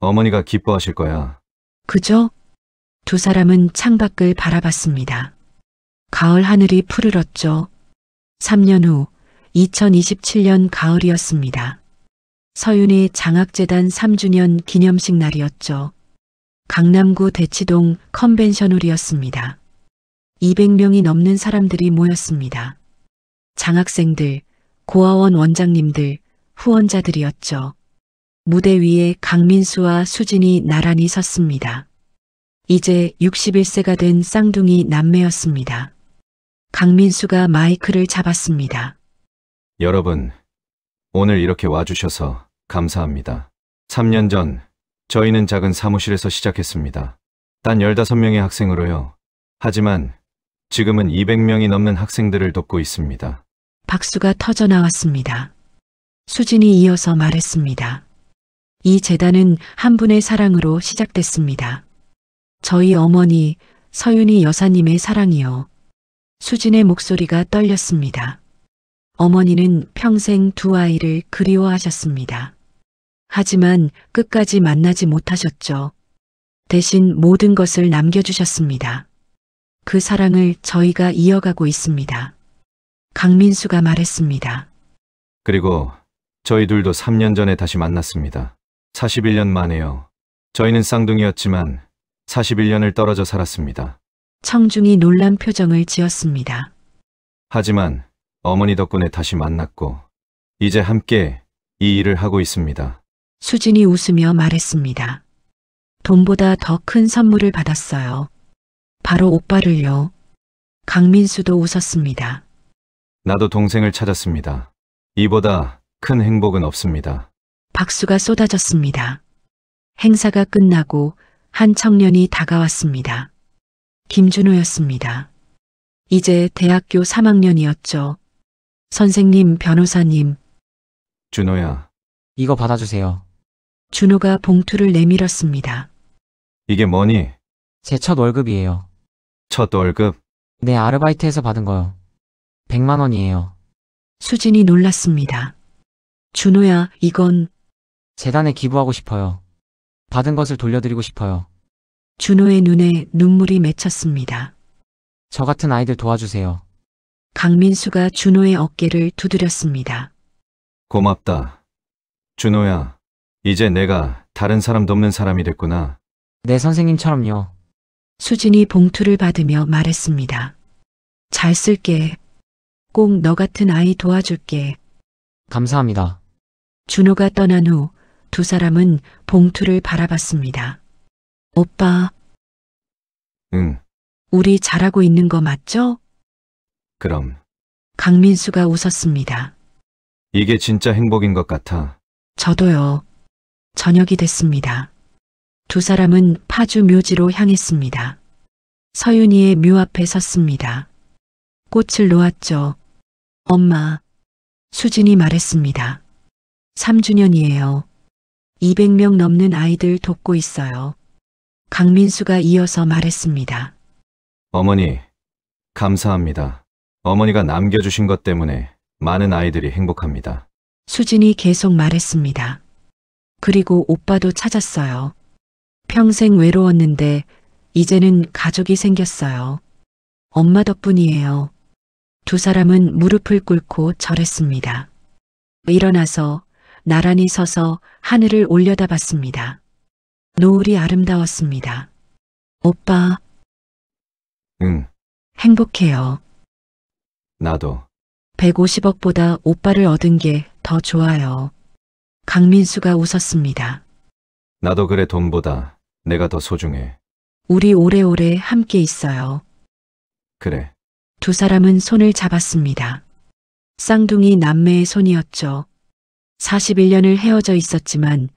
어머니가 기뻐하실 거야. 그죠? 두 사람은 창밖을 바라봤습니다. 가을 하늘이 푸르렀죠. 3년 후 2027년 가을이었습니다. 서윤의 장학재단 3주년 기념식 날이었죠. 강남구 대치동 컨벤션홀이었습니다. 200명이 넘는 사람들이 모였습니다. 장학생들, 고아원 원장님들, 후원자들이었죠. 무대 위에 강민수와 수진이 나란히 섰습니다. 이제 61세가 된 쌍둥이 남매였습니다. 강민수가 마이크를 잡았습니다. 여러분, 오늘 이렇게 와주셔서 감사합니다. 3년 전 저희는 작은 사무실에서 시작했습니다. 단 15명의 학생으로요. 하지만 지금은 200명이 넘는 학생들을 돕고 있습니다. 박수가 터져 나왔습니다. 수진이 이어서 말했습니다. 이 재단은 한 분의 사랑으로 시작됐습니다. 저희 어머니 서윤이 여사님의 사랑이요. 수진의 목소리가 떨렸습니다. 어머니는 평생 두 아이를 그리워하셨습니다. 하지만 끝까지 만나지 못하셨죠. 대신 모든 것을 남겨주셨습니다. 그 사랑을 저희가 이어가고 있습니다. 강민수가 말했습니다. 그리고 저희 둘도 3년 전에 다시 만났습니다. 41년 만에요. 저희는 쌍둥이였지만 41년을 떨어져 살았습니다. 청중이 놀란 표정을 지었습니다. 하지만 어머니 덕분에 다시 만났고 이제 함께 이 일을 하고 있습니다. 수진이 웃으며 말했습니다. 돈보다 더 큰 선물을 받았어요. 바로 오빠를요. 강민수도 웃었습니다. 나도 동생을 찾았습니다. 이보다 큰 행복은 없습니다. 박수가 쏟아졌습니다. 행사가 끝나고 한 청년이 다가왔습니다. 김준호였습니다. 이제 대학교 3학년이었죠. 선생님, 변호사님. 준호야, 이거 받아주세요. 준호가 봉투를 내밀었습니다. 이게 뭐니? 제 첫 월급이에요. 첫 월급? 네, 아르바이트에서 받은 거요. 100만 원이에요. 수진이 놀랐습니다. 준호야, 이건... 재단에 기부하고 싶어요. 받은 것을 돌려드리고 싶어요. 준호의 눈에 눈물이 맺혔습니다. 저 같은 아이들 도와주세요. 강민수가 준호의 어깨를 두드렸습니다. 고맙다. 준호야, 이제 내가 다른 사람 돕는 사람이 됐구나. 네, 선생님처럼요. 수진이 봉투를 받으며 말했습니다. 잘 쓸게. 꼭 너 같은 아이 도와줄게. 감사합니다. 준호가 떠난 후 두 사람은 봉투를 바라봤습니다. 오빠, 응, 우리 잘하고 있는 거 맞죠? 그럼. 강민수가 웃었습니다. 이게 진짜 행복인 것 같아. 저도요. 저녁이 됐습니다. 두 사람은 파주 묘지로 향했습니다. 서윤이의 묘 앞에 섰습니다. 꽃을 놓았죠. 엄마, 수진이 말했습니다. 3주년이에요. 200명 넘는 아이들 돕고 있어요. 강민수가 이어서 말했습니다. 어머니, 감사합니다. 어머니가 남겨주신 것 때문에 많은 아이들이 행복합니다. 수진이 계속 말했습니다. 그리고 오빠도 찾았어요. 평생 외로웠는데 이제는 가족이 생겼어요. 엄마 덕분이에요. 두 사람은 무릎을 꿇고 절했습니다. 일어나서 나란히 서서 하늘을 올려다봤습니다. 노을이 아름다웠습니다. 오빠, 응, 행복해요. 나도. 150억보다 오빠를 얻은 게 더 좋아요. 강민수가 웃었습니다. 나도 그래. 돈보다 내가 더 소중해. 우리 오래오래 함께 있어요. 그래. 두 사람은 손을 잡았습니다. 쌍둥이 남매의 손이었죠. 41년을 헤어져 있었지만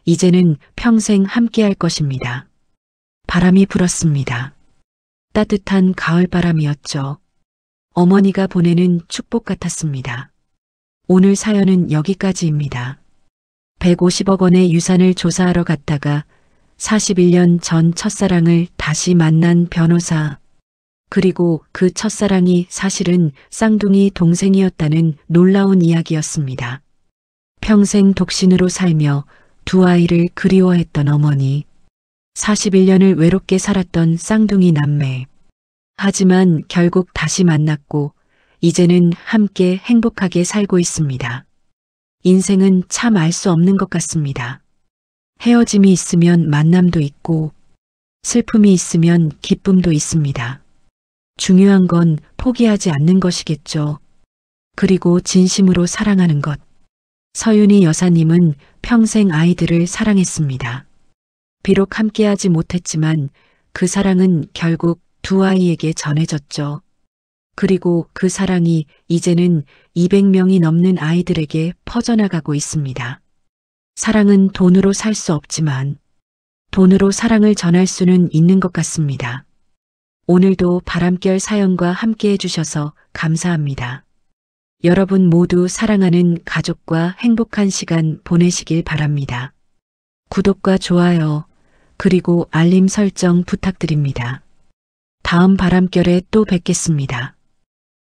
이제는 평생 함께할 것입니다. 바람이 불었습니다. 따뜻한 가을바람이었죠. 어머니가 보내는 축복 같았습니다. 오늘 사연은 여기까지입니다. 150억 원의 유산을 조사하러 갔다가 41년 전 첫사랑을 다시 만난 변호사. 그리고 그 첫사랑이 사실은 쌍둥이 동생이었다는 놀라운 이야기였습니다. 평생 독신으로 살며 두 아이를 그리워했던 어머니. 41년을 외롭게 살았던 쌍둥이 남매. 하지만 결국 다시 만났고 이제는 함께 행복하게 살고 있습니다. 인생은 참 알 수 없는 것 같습니다. 헤어짐이 있으면 만남도 있고 슬픔이 있으면 기쁨도 있습니다. 중요한 건 포기하지 않는 것이겠죠. 그리고 진심으로 사랑하는 것. 서윤이 여사님은 평생 아이들을 사랑했습니다. 비록 함께하지 못했지만 그 사랑은 결국 두 아이에게 전해졌죠. 그리고 그 사랑이 이제는 200명이 넘는 아이들에게 퍼져나가고 있습니다. 사랑은 돈으로 살 수 없지만 돈으로 사랑을 전할 수는 있는 것 같습니다. 오늘도 바람결 사연과 함께 해주셔서 감사합니다. 여러분 모두 사랑하는 가족과 행복한 시간 보내시길 바랍니다. 구독과 좋아요, 그리고 알림 설정 부탁드립니다. 다음 바람결에 또 뵙겠습니다.